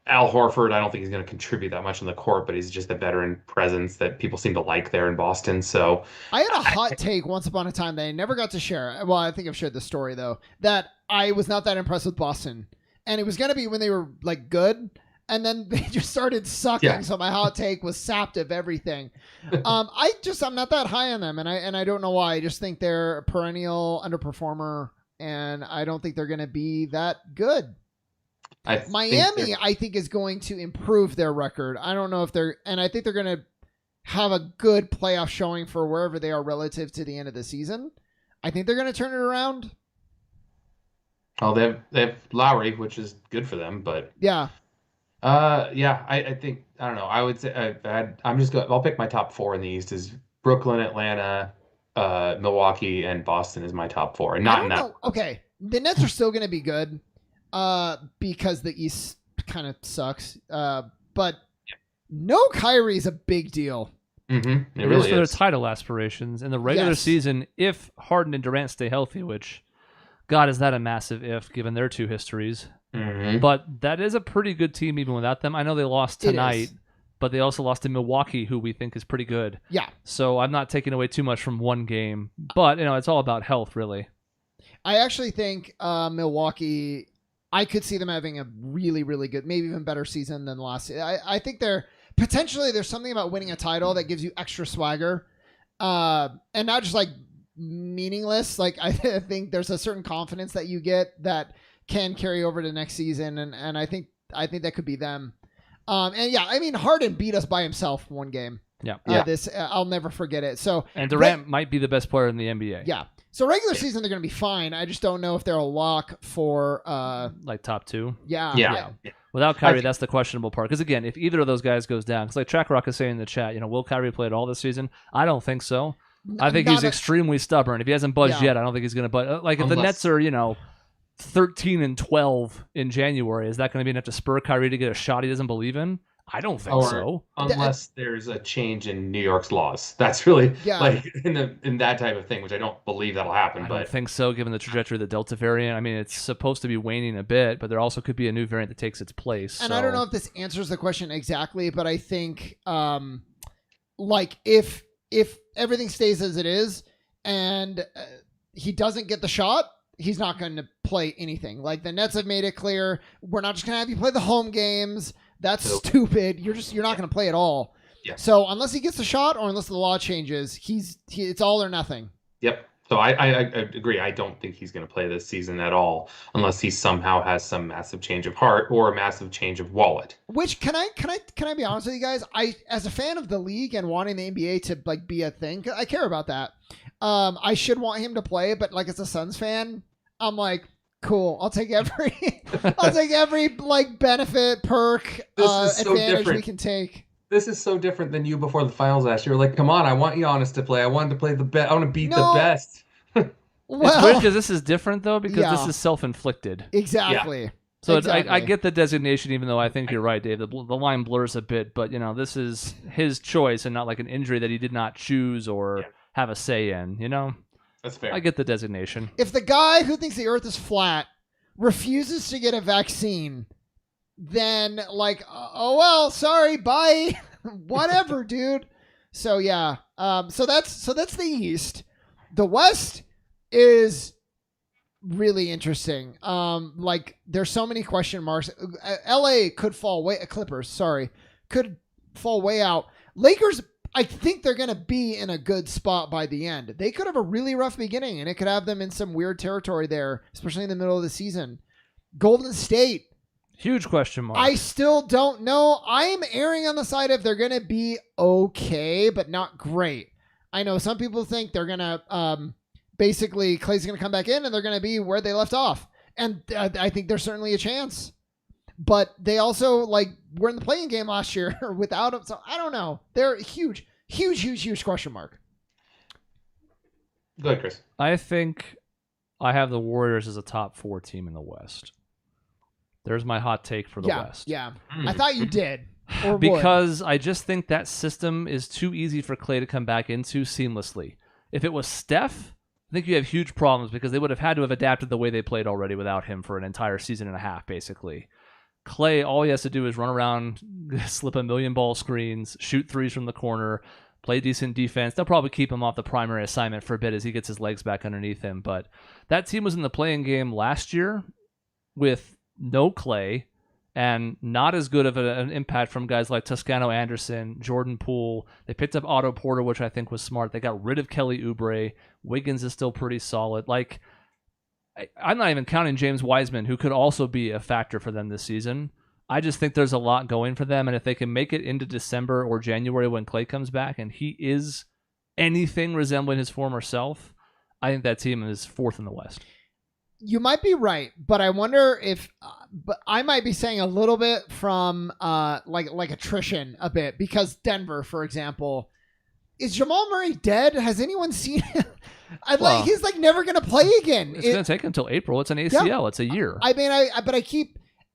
Al Horford, I don't think he's going to contribute that much on the court, but he's just a veteran presence that people seem to like there in Boston. So I had a hot take once upon a time that I never got to share. Well, I think I've shared the story though, that I was not that impressed with Boston, and it was going to be when they were like good, and then they just started sucking. Yeah. So my hot take was sapped of everything. I'm not that high on them, and I don't know why. I just think they're a perennial underperformer. and I don't think they're going to be that good. I think is going to improve their record. I don't know if I think they're going to have a good playoff showing for wherever they are relative to the end of the season. I think they're going to turn it around. Oh, they have Lowry, which is good for them, but yeah. I think I don't know. I would say I'll pick my top 4 in the East is Brooklyn, Atlanta, Milwaukee, and Boston is my top 4, and not in that. Know. Okay, the Nets are still going to be good, because the East kind of sucks. But no Kyrie is a big deal. Mm-hmm. It really is for their title aspirations in the regular season. If Harden and Durant stay healthy, which, God, is that a massive if given their 2 histories. Mm-hmm. But that is a pretty good team even without them. I know they lost tonight, but they also lost to Milwaukee, who we think is pretty good. Yeah. So I'm not taking away too much from one game, but it's all about health, really. I actually think Milwaukee, I could see them having a really, really good, maybe even better season than last year. I think there's something about winning a title that gives you extra swagger, and not just like meaningless. Like I think there's a certain confidence that you get that can carry over to next season, and I think that could be them. Harden beat us by himself one game. Yeah. I'll never forget it. So and Durant might be the best player in the NBA. Yeah. So regular season they're going to be fine. I just don't know if they're a lock for like top 2. Yeah. Without Kyrie, that's the questionable part. Because again, if either of those guys goes down, because like Track Rock is saying in the chat, will Kyrie play it all this season? I don't think so. I think he's extremely stubborn. If he hasn't budged yet, I don't think he's going to budge. Like if the Nets are 13-12 in January, is that going to be enough to spur Kyrie to get a shot he doesn't believe in? I don't think so. Unless there's a change in New York's laws. That's really like in that type of thing, which I don't believe that'll happen. I don't think so, given the trajectory of the Delta variant. I mean, it's supposed to be waning a bit, but there also could be a new variant that takes its place. And I don't know if this answers the question exactly, but I think if everything stays as it is and he doesn't get the shot, he's not going to play anything. Like the Nets have made it clear, we're not just going to have you play the home games. That's stupid. You're not going to play at all. Yeah. So unless he gets the shot or unless the law changes, it's all or nothing. Yep. So I agree. I don't think he's going to play this season at all unless he somehow has some massive change of heart or a massive change of wallet. Which can I be honest with you guys? As a fan of the league and wanting the NBA to be a thing, 'cause I care about that. I should want him to play, but as a Suns fan, I'm like, cool. I'll take every benefit, perk, advantage we can take. This is so different than you before the finals last year. Like, come on, I want Giannis to play. I wanted to play the best. I want to beat the best. It's weird because this is different though, because this is self-inflicted. Exactly. Yeah. So I get the designation, even though I think you're right, Dave. The line blurs a bit, but this is his choice and not like an injury that he did not choose or have a say in. That's fair. I get the designation. If the guy who thinks the Earth is flat refuses to get a vaccine, then oh well, sorry, bye, whatever, dude. So yeah, so that's the East. The West is really interesting. There's so many question marks. LA could fall way. Clippers, could fall way out. Lakers, I think they're going to be in a good spot by the end. They could have a really rough beginning, and it could have them in some weird territory there, especially in the middle of the season. Golden State. Huge question mark. I still don't know. I'm erring on the side of they're going to be okay, but not great. I know some people think they're going to, basically, Clay's going to come back in, and they're going to be where they left off. And I think there's certainly a chance. But they also, were in the playing game last year without him. So I don't know. They're huge question mark. Go ahead, Chris. I think I have the Warriors as a top 4 team in the West. There's my hot take for the West. Yeah. I thought you did. Or because I just think that system is too easy for Clay to come back into seamlessly. If it was Steph, I think you have huge problems because they would have had to have adapted the way they played already without him for an entire season and a half, basically. Clay, all he has to do is run around, slip a million ball screens, shoot threes from the corner, play decent defense. They'll probably keep him off the primary assignment for a bit as he gets his legs back underneath him. But that team was in the playing game last year with no Clay and not as good of an impact from guys like Toscano Anderson, Jordan Poole. They picked up Otto Porter, which I think was smart. They got rid of Kelly Oubre. Wiggins is still pretty solid. I'm not even counting James Wiseman, who could also be a factor for them this season. I just think there's a lot going for them, and if they can make it into December or January when Klay comes back and he is anything resembling his former self, I think that team is 4th in the West. You might be right, but I wonder if but I might be saying a little bit from like attrition a bit, because Denver, for example, is Jamal Murray dead? Has anyone seen him? He's like never going to play again. It's going to take until April. It's an ACL. Yeah. It's a year. I mean,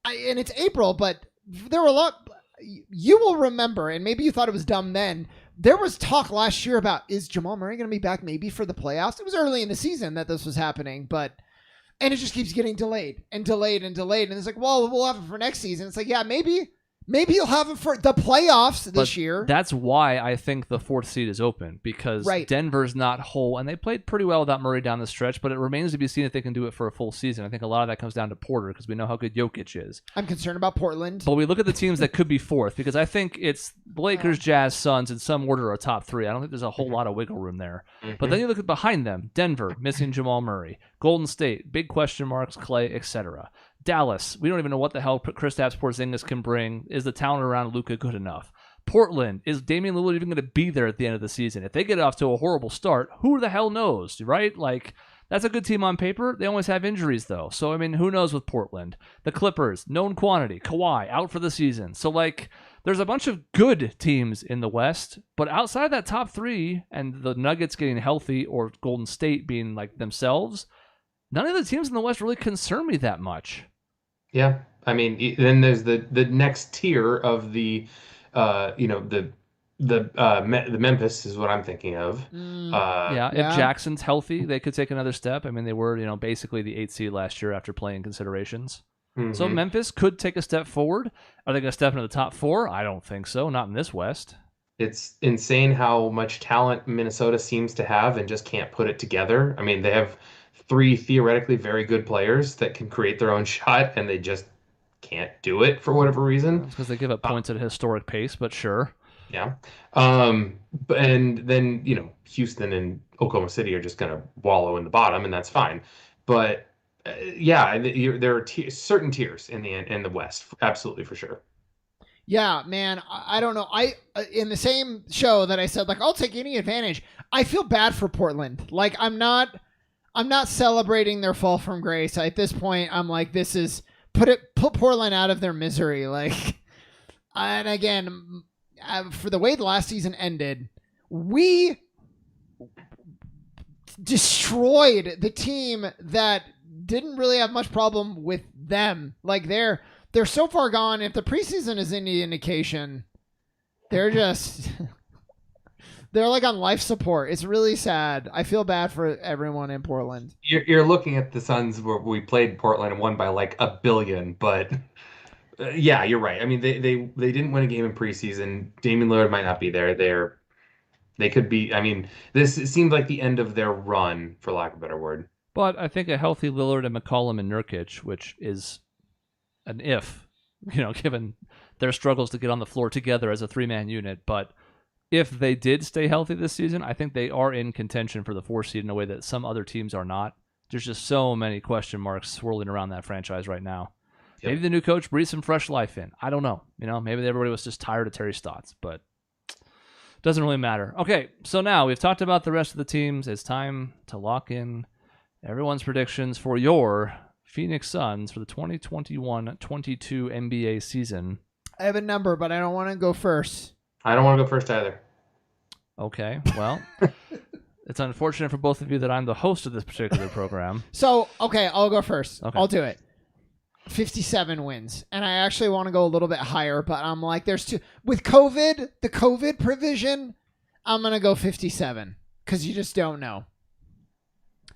and it's April, but there were a lot. You will remember, and maybe you thought it was dumb then. There was talk last year about, is Jamal Murray going to be back maybe for the playoffs? It was early in the season that this was happening, and it just keeps getting delayed and delayed and delayed. And it's like, well, we'll have it for next season. It's like, yeah, maybe you'll have it for the playoffs this year. That's why I think the 4th seed is open, because Denver's not whole, and they played pretty well without Murray down the stretch, but it remains to be seen if they can do it for a full season. I think a lot of that comes down to Porter, because we know how good Jokic is. I'm concerned about Portland. But we look at the teams that could be 4th, because I think it's Lakers, Jazz, Suns, in some order are top 3. I don't think there's a whole lot of wiggle room there. Mm-hmm. But then you look at behind them, Denver, missing Jamal Murray. Golden State, big question marks, Klay, etc. Dallas, we don't even know what the hell Kristaps Porzingis can bring. Is the talent around Luka good enough? Portland, is Damian Lillard even going to be there at the end of the season? If they get off to a horrible start, who the hell knows, right? Like, that's a good team on paper. They always have injuries, though. So, I mean, who knows with Portland? The Clippers, known quantity. Kawhi, out for the season. So, like, there's a bunch of good teams in the West, but outside that top 3 and the Nuggets getting healthy or Golden State being like themselves, none of the teams in the West really concern me that much. Yeah, I mean, then there's the next tier of the Memphis is what I'm thinking of. If Jackson's healthy, they could take another step. I mean, they were basically the 8th seed last year after playing considerations. Mm-hmm. So Memphis could take a step forward. Are they going to step into the top 4? I don't think so. Not in this West. It's insane how much talent Minnesota seems to have and just can't put it together. I mean, they have 3 theoretically very good players that can create their own shot, and they just can't do it for whatever reason. It's because they give up points at a historic pace, but sure. Yeah. And then, Houston and Oklahoma City are just going to wallow in the bottom, and that's fine. But, there are certain tiers in the West, absolutely, for sure. Yeah, man, I don't know. In the same show that I said, like, I'll take any advantage, I feel bad for Portland. Like, I'm not celebrating their fall from grace. At this point, I'm like, this is put Portland out of their misery. Like, and again, for the way the last season ended, we destroyed the team that didn't really have much problem with them. Like, they're so far gone. If the preseason is any indication, they're just they're like on life support. It's really sad. I feel bad for everyone in Portland. You're looking at the Suns where we played Portland and won by like $1 billion, but yeah, you're right. I mean, they didn't win a game in preseason. Damian Lillard might not be there. They could be. I mean, it seemed like the end of their run, for lack of a better word. But I think a healthy Lillard and McCollum and Nurkic, which is an if, given their struggles to get on the floor together as a 3-man unit, but if they did stay healthy this season, I think they are in contention for the 4th seed in a way that some other teams are not. There's just so many question marks swirling around that franchise right now. Yep. Maybe the new coach breathes some fresh life in. I don't know. Maybe everybody was just tired of Terry Stotts, but doesn't really matter. Okay, so now we've talked about the rest of the teams. It's time to lock in everyone's predictions for your Phoenix Suns for the 2021-22 NBA season. I have a number, but I don't want to go first. I don't want to go first either. Okay, well, it's unfortunate for both of you that I'm the host of this particular program. So, okay, I'll go first. Okay. I'll do it. 57 wins. And I actually want to go a little bit higher, but I'm like, there's two. With COVID, the COVID provision, I'm going to go 57 because you just don't know.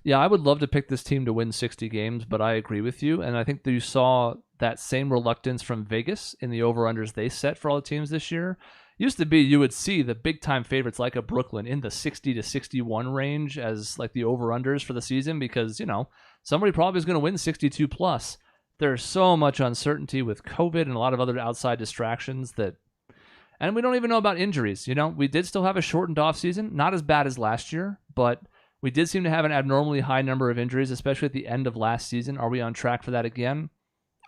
Yeah, I would love to pick this team to win 60 games, but I agree with you. And I think that you saw that same reluctance from Vegas in the over-unders they set for all the teams this year. Used to be you would see the big-time favorites like a Brooklyn in the 60 to 61 range as like the over-unders for the season because, somebody probably is going to win 62 plus. There's so much uncertainty with COVID and a lot of other outside distractions and we don't even know about injuries. We did still have a shortened offseason, not as bad as last year, but We did seem to have an abnormally high number of injuries, especially at the end of last season. Are we on track for that again?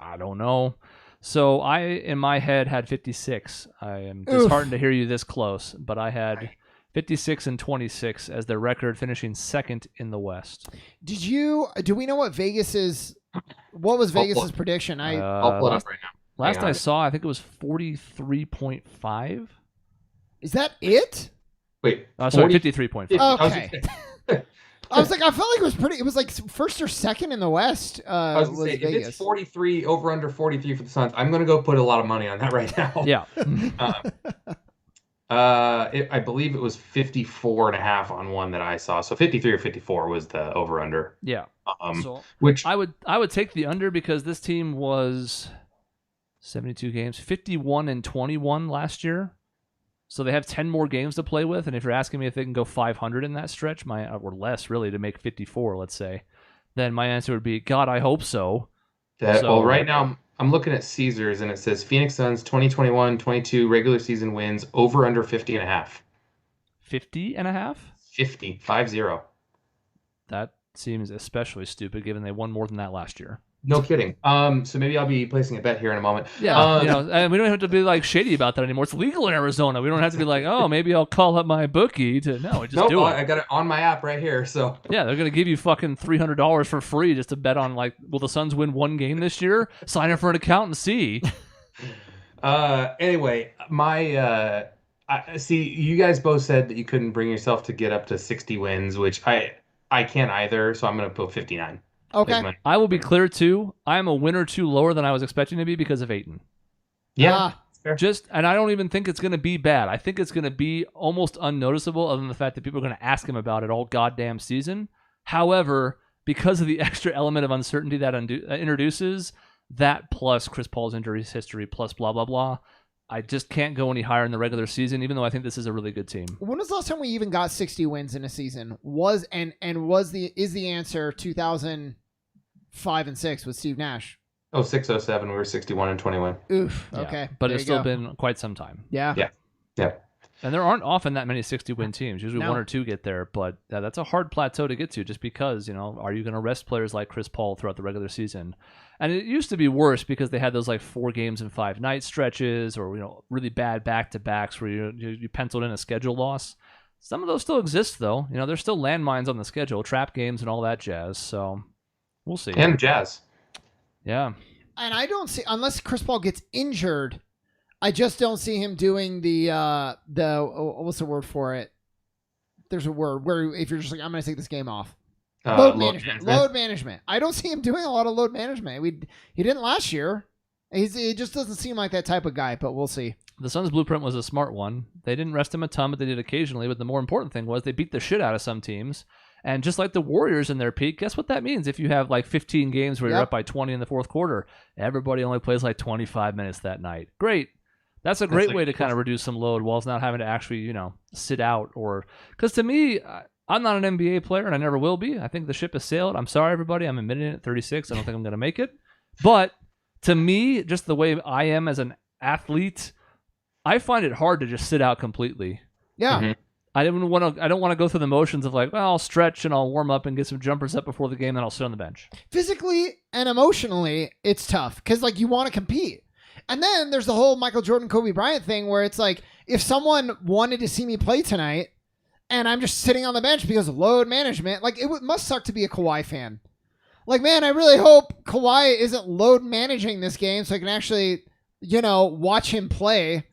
I don't know. So I, in my head, had 56. I am disheartened to hear you this close, but I had 56 and 26 as their record, finishing second in the West. Do we know what what was Vegas's prediction? I'll pull it up right now. Last I saw, I think it was 43.5. Is that it? Wait, sorry, 53.5. Okay. I was like, I felt like it was like first or second in the West. I was going to say, if it's 43, over under 43 for the Suns, I'm going to go put a lot of money on that right now. Yeah. I believe it was 54.5 on one that I saw. So 53 or 54 was the over under. Yeah. So which I would take the under because this team was 72 games, 51 and 21 last year. So they have 10 more games to play with, and if you're asking me if they can go 500 in that stretch, or less really, to make 54, let's say, then my answer would be, God, I hope so. Well, right now I'm looking at Caesars, and it says Phoenix Suns 2021-22 regular season wins over under 50.5. 50.5? 50. That seems especially stupid, given they won more than that last year. No kidding. So maybe I'll be placing a bet here in a moment. Yeah, and we don't have to be like shady about that anymore. It's legal in Arizona. We don't have to be like, oh, maybe I'll call up my bookie to. No, we just do it. I got it on my app right here. So yeah, they're gonna give you fucking $300 for free just to bet on like, will the Suns win one game this year? Sign up for an account and see. Anyway, see, you guys both said that you couldn't bring yourself to get up to 60 wins, which I can't either. So I'm gonna put 59. Okay. I will be clear too. I am a win or two lower than I was expecting to be because of Ayton. Yeah. And I don't even think it's going to be bad. I think it's going to be almost unnoticeable, other than the fact that people are going to ask him about it all goddamn season. However, because of the extra element of uncertainty that introduces, that plus Chris Paul's injuries history plus blah blah blah, I just can't go any higher in the regular season, even though I think this is a really good team. When was the last time we even got 60 wins in a season? Is the answer 2005 and 6 with Steve Nash? 06-07, we were 61 and 21. Oof. Yeah. Okay. But it's still been quite some time. Yeah. And there aren't often that many 60-win teams. Usually one or two get there, but that's a hard plateau to get to just because, are you going to rest players like Chris Paul throughout the regular season? And it used to be worse because they had those like 4 games and 5 night stretches or, really bad back-to-backs where you penciled in a schedule loss. Some of those still exist, though. There's still landmines on the schedule, trap games and all that jazz. So we'll see. And Jazz. Yeah. And I don't see, unless Chris Paul gets injured, I just don't see him doing the what's the word for it? There's a word where if you're just like, I'm going to take this game off. Load management. I don't see him doing a lot of load management. He didn't last year. He just doesn't seem like that type of guy, but we'll see. The Suns' blueprint was a smart one. They didn't rest him a ton, but they did occasionally. But the more important thing was they beat the shit out of some teams. And just like the Warriors in their peak, guess what that means? If you have like 15 games where you're up by 20 in the fourth quarter, everybody only plays like 25 minutes that night. Great. That's a great way to kind of reduce some load while not having to actually, sit out because to me, I'm not an NBA player and I never will be. I think the ship has sailed. I'm sorry, everybody. I'm admitting it at 36. I don't think I'm going to make it. But to me, just the way I am as an athlete, I find it hard to just sit out completely. Yeah. Mm-hmm. I don't want to go through the motions of like, well, I'll stretch and I'll warm up and get some jumpers up before the game, then I'll sit on the bench. Physically and emotionally, it's tough because you want to compete. And then there's the whole Michael Jordan, Kobe Bryant thing where it's like, if someone wanted to see me play tonight and I'm just sitting on the bench because of load management, it must suck to be a Kawhi fan. Man, I really hope Kawhi isn't load managing this game so I can actually, watch him play.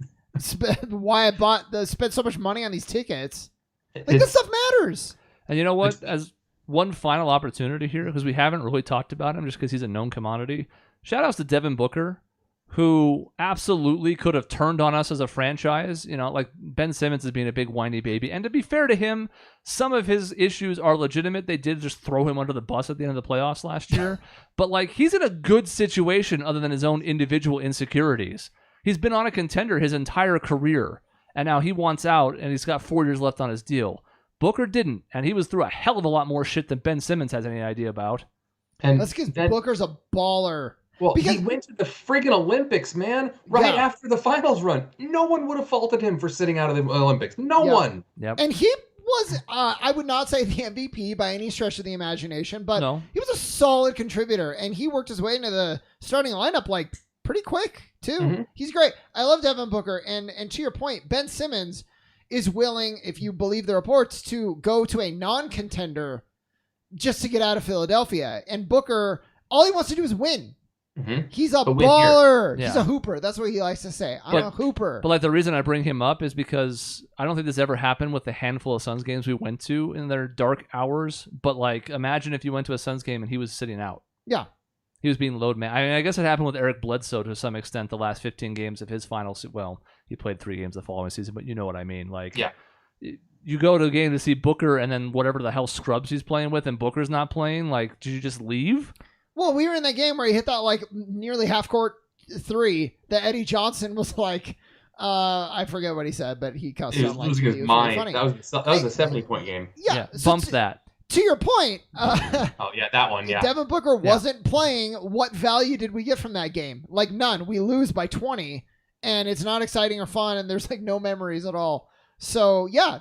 Why I spent so much money on these tickets. This stuff matters. And you know what? As one final opportunity here, because we haven't really talked about him just because he's a known commodity, shout outs to Devin Booker, who absolutely could have turned on us as a franchise. Ben Simmons is being a big whiny baby. And to be fair to him, some of his issues are legitimate. They did just throw him under the bus at the end of the playoffs last year. But he's in a good situation other than his own individual insecurities. He's been on a contender his entire career, and now he wants out, and he's got 4 years left on his deal. Booker didn't, and he was through a hell of a lot more shit than Ben Simmons has any idea about. And that's because Booker's a baller. Well, he went to the friggin' Olympics, man, after the finals run. No one would have faulted him for sitting out of the Olympics. No one. Yep. And he was, I would not say the MVP by any stretch of the imagination, but No. he was a solid contributor, and he worked his way into the starting lineup like pretty quick too. Mm-hmm. He's great. I love Devin Booker, and to your point, Ben Simmons is willing, if you believe the reports, to go to a non-contender just to get out of Philadelphia. And Booker, all he wants to do is win. Mm-hmm. He's a But win baller. here. He's Yeah. a hooper. That's what he likes to say. I'm a hooper. But like the reason I bring him up is because I don't think this ever happened with the handful of Suns games we went to in their dark hours. But like, imagine if you went to a Suns game and he was sitting out. Yeah. He was being load man. I mean, I guess it happened with Eric Bledsoe to some extent. The last 15 games of his final. Well, he played 3 games the following season, but you know what I mean. Like, Yeah. You go to a game to see Booker, and then whatever the hell scrubs he's playing with, and Booker's not playing. Like, did you just leave? Well, we were in that game where he hit that like nearly half court 3 that Eddie Johnson was like, I forget what he said, but he cussed He was out like losing it his was mind. really That funny. was a 70-point game. Yeah, so bump that. To your point, Oh yeah, that one. Yeah. Devin Booker wasn't playing. What value did we get from that game? Like none. We lose by 20, and it's not exciting or fun, and there's like no memories at all. So yeah,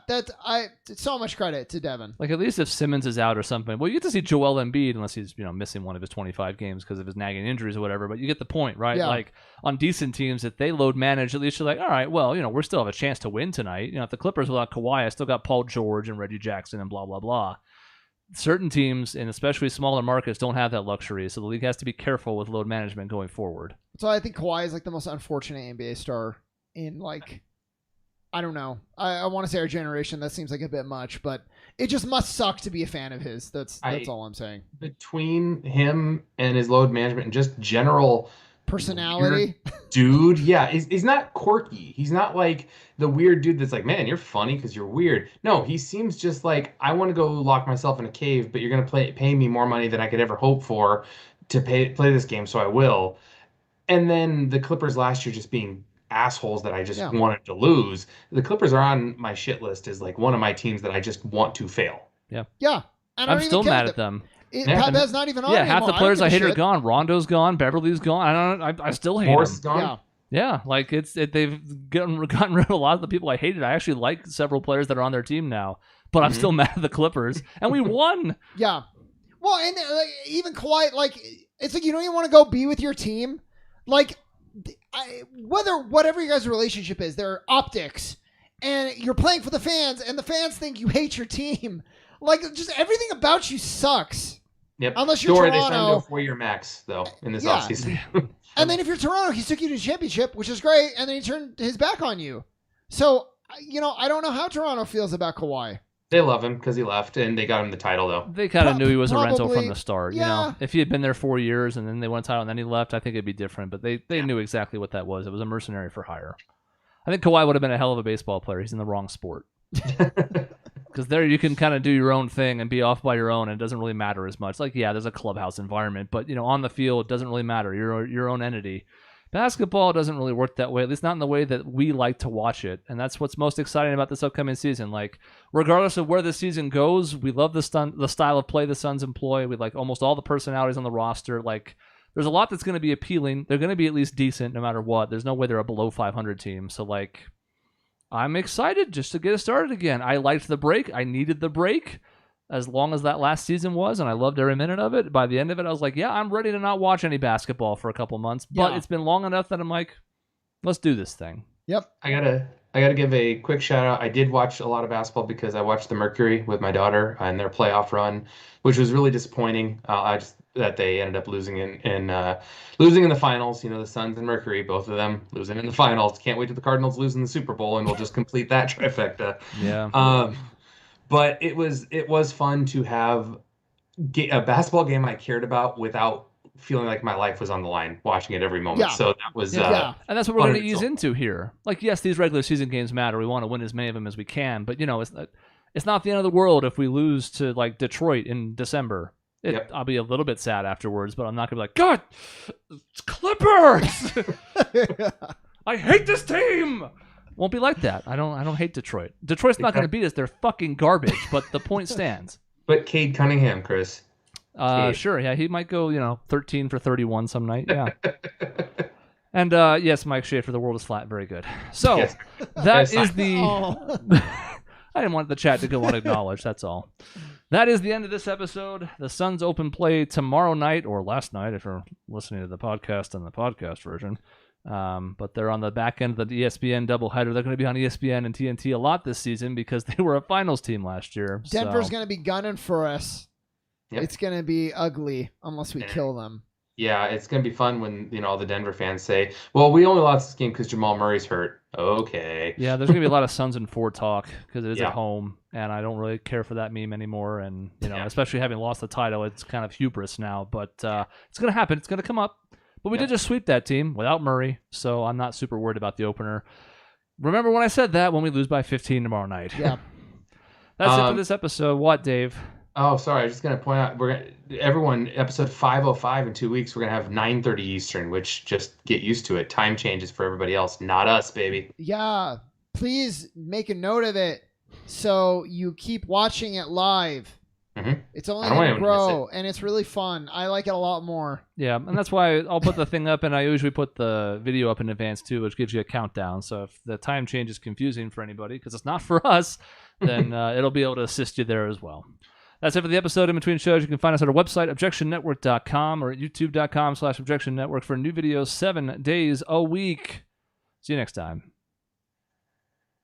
so much credit to Devin. Like, at least if Simmons is out or something, well, you get to see Joel Embiid unless he's missing one of his 25 games because of his nagging injuries or whatever. But you get the point, right? Yeah. Like on decent teams, if they load manage, at least you're like, all right, well, we still have a chance to win tonight. If the Clippers without Kawhi, I still got Paul George and Reggie Jackson and blah blah blah. Certain teams, and especially smaller markets, don't have that luxury, so the league has to be careful with load management going forward. So I think Kawhi is like the most unfortunate NBA star in like, I don't know. I want to say our generation. That seems like a bit much, but it just must suck to be a fan of his. That's all I'm saying. Between him and his load management and just general personality, dude, yeah, he's not quirky. He's not like the weird dude that's like, man, you're funny because you're weird. No, he seems just like, I want to go lock myself in a cave, but you're gonna pay me more money than I could ever hope for to play this game, so I will. And then the Clippers last year just being assholes that I just wanted to lose. The Clippers are on my shit list as like one of my teams that I just want to fail. Yeah. Yeah. I'm still mad at them. Pat's not even on Yeah, anymore. half the players I hate are shit. gone. Rondo's gone. Beverly's gone. I still hate Morris them. is gone. Yeah, like they've gotten rid of a lot of the people I hated. I actually like several players that are on their team now, but I'm still mad at the Clippers, and we won. Yeah. Well, and even Kawhi, like, it's like you don't even want to go be with your team. Like, whatever your guys' relationship is, there are optics, and you're playing for the fans, and the fans think you hate your team. Like, just everything about you sucks. Yep. Unless you're They signed Toronto. a 4-year max, though, in this offseason. And then if you're Toronto, he took you to the championship, which is great, and then he turned his back on you. So, I don't know how Toronto feels about Kawhi. They love him because he left, and they got him the title, though. They kind of knew he was a rental probably, from the start. yeah. If he had been there 4 years and then they won a title and then he left, I think it'd be different. But they knew exactly what that was. It was a mercenary for hire. I think Kawhi would have been a hell of a baseball player. He's in the wrong sport. Because there you can kind of do your own thing and be off by your own, and it doesn't really matter as much. Like, yeah, there's a clubhouse environment, but on the field, it doesn't really matter. You're your own entity. Basketball doesn't really work that way, at least not in the way that we like to watch it, and that's what's most exciting about this upcoming season. Like, regardless of where the season goes, we love the style of play the Suns employ. We like almost all the personalities on the roster. Like, there's a lot that's going to be appealing. They're going to be at least decent no matter what. There's no way they're a below 500 team. So, like, I'm excited just to get it started again. I liked the break. I needed the break as long as that last season was, and I loved every minute of it. By the end of it, I was like, yeah, I'm ready to not watch any basketball for a couple months. But it's been long enough that I'm like, let's do this thing. Yep. I gotta give a quick shout out. I did watch a lot of basketball because I watched the Mercury with my daughter and their playoff run, which was really disappointing. That they ended up losing in the finals. The Suns and Mercury, both of them losing in the finals. Can't wait till the Cardinals lose in the Super Bowl, and we'll just complete that trifecta. Yeah. But it was fun to have a basketball game I cared about without feeling like my life was on the line watching it every moment. Yeah. So that was and that's what we're going to ease result. into here. Like, yes, these regular season games matter. We want to win as many of them as we can, but it's not the end of the world if we lose to like Detroit in December. I'll be a little bit sad afterwards, but I'm not going to be like, God, it's Clippers. I hate this team. Won't be like that. I don't hate Detroit. Detroit's not going to beat us. They're fucking garbage, but the point stands. But Cade Cunningham, Chris. Sure, yeah, he might go, 13 for 31 some night, yeah. And yes, Mike Schaefer, the world is flat, very good. So Yes. that is the I didn't want the chat to go unacknowledged. That's all. That is the end of this episode. The Suns open play tomorrow night, or last night if you're listening to the podcast and the podcast version. But they're on the back end of the ESPN doubleheader. They're going to be on ESPN and TNT a lot this season because they were a finals team last year. Denver's going to be gunning for us. Yep. It's going to be ugly unless we kill them. Yeah, it's going to be fun when all the Denver fans say, well, we only lost this game because Jamal Murray's hurt. Okay. Yeah, there's going to be a lot of Suns and 4 talk because it is at home, and I don't really care for that meme anymore. And, especially having lost the title, it's kind of hubris now. But it's going to happen. It's going to come up. But we did just sweep that team without Murray, so I'm not super worried about the opener. Remember when I said that when we lose by 15 tomorrow night. Yeah. That's it for this episode. What, Dave? Oh, sorry. I was just going to point out, everyone, episode 505 in 2 weeks, we're going to have 9:30 Eastern, which just get used to it. Time changes for everybody else, not us, baby. Yeah. Please make a note of it so you keep watching it live. Mm-hmm. It's only going to grow, and it's really fun. I like it a lot more. Yeah, and that's why I'll put the thing up, and I usually put the video up in advance, too, which gives you a countdown. So if the time change is confusing for anybody, because it's not for us, then it'll be able to assist you there as well. That's it for the episode. In between shows, you can find us at our website, objectionnetwork.com, or at youtube.com/objectionnetwork for new videos 7 days a week. See you next time.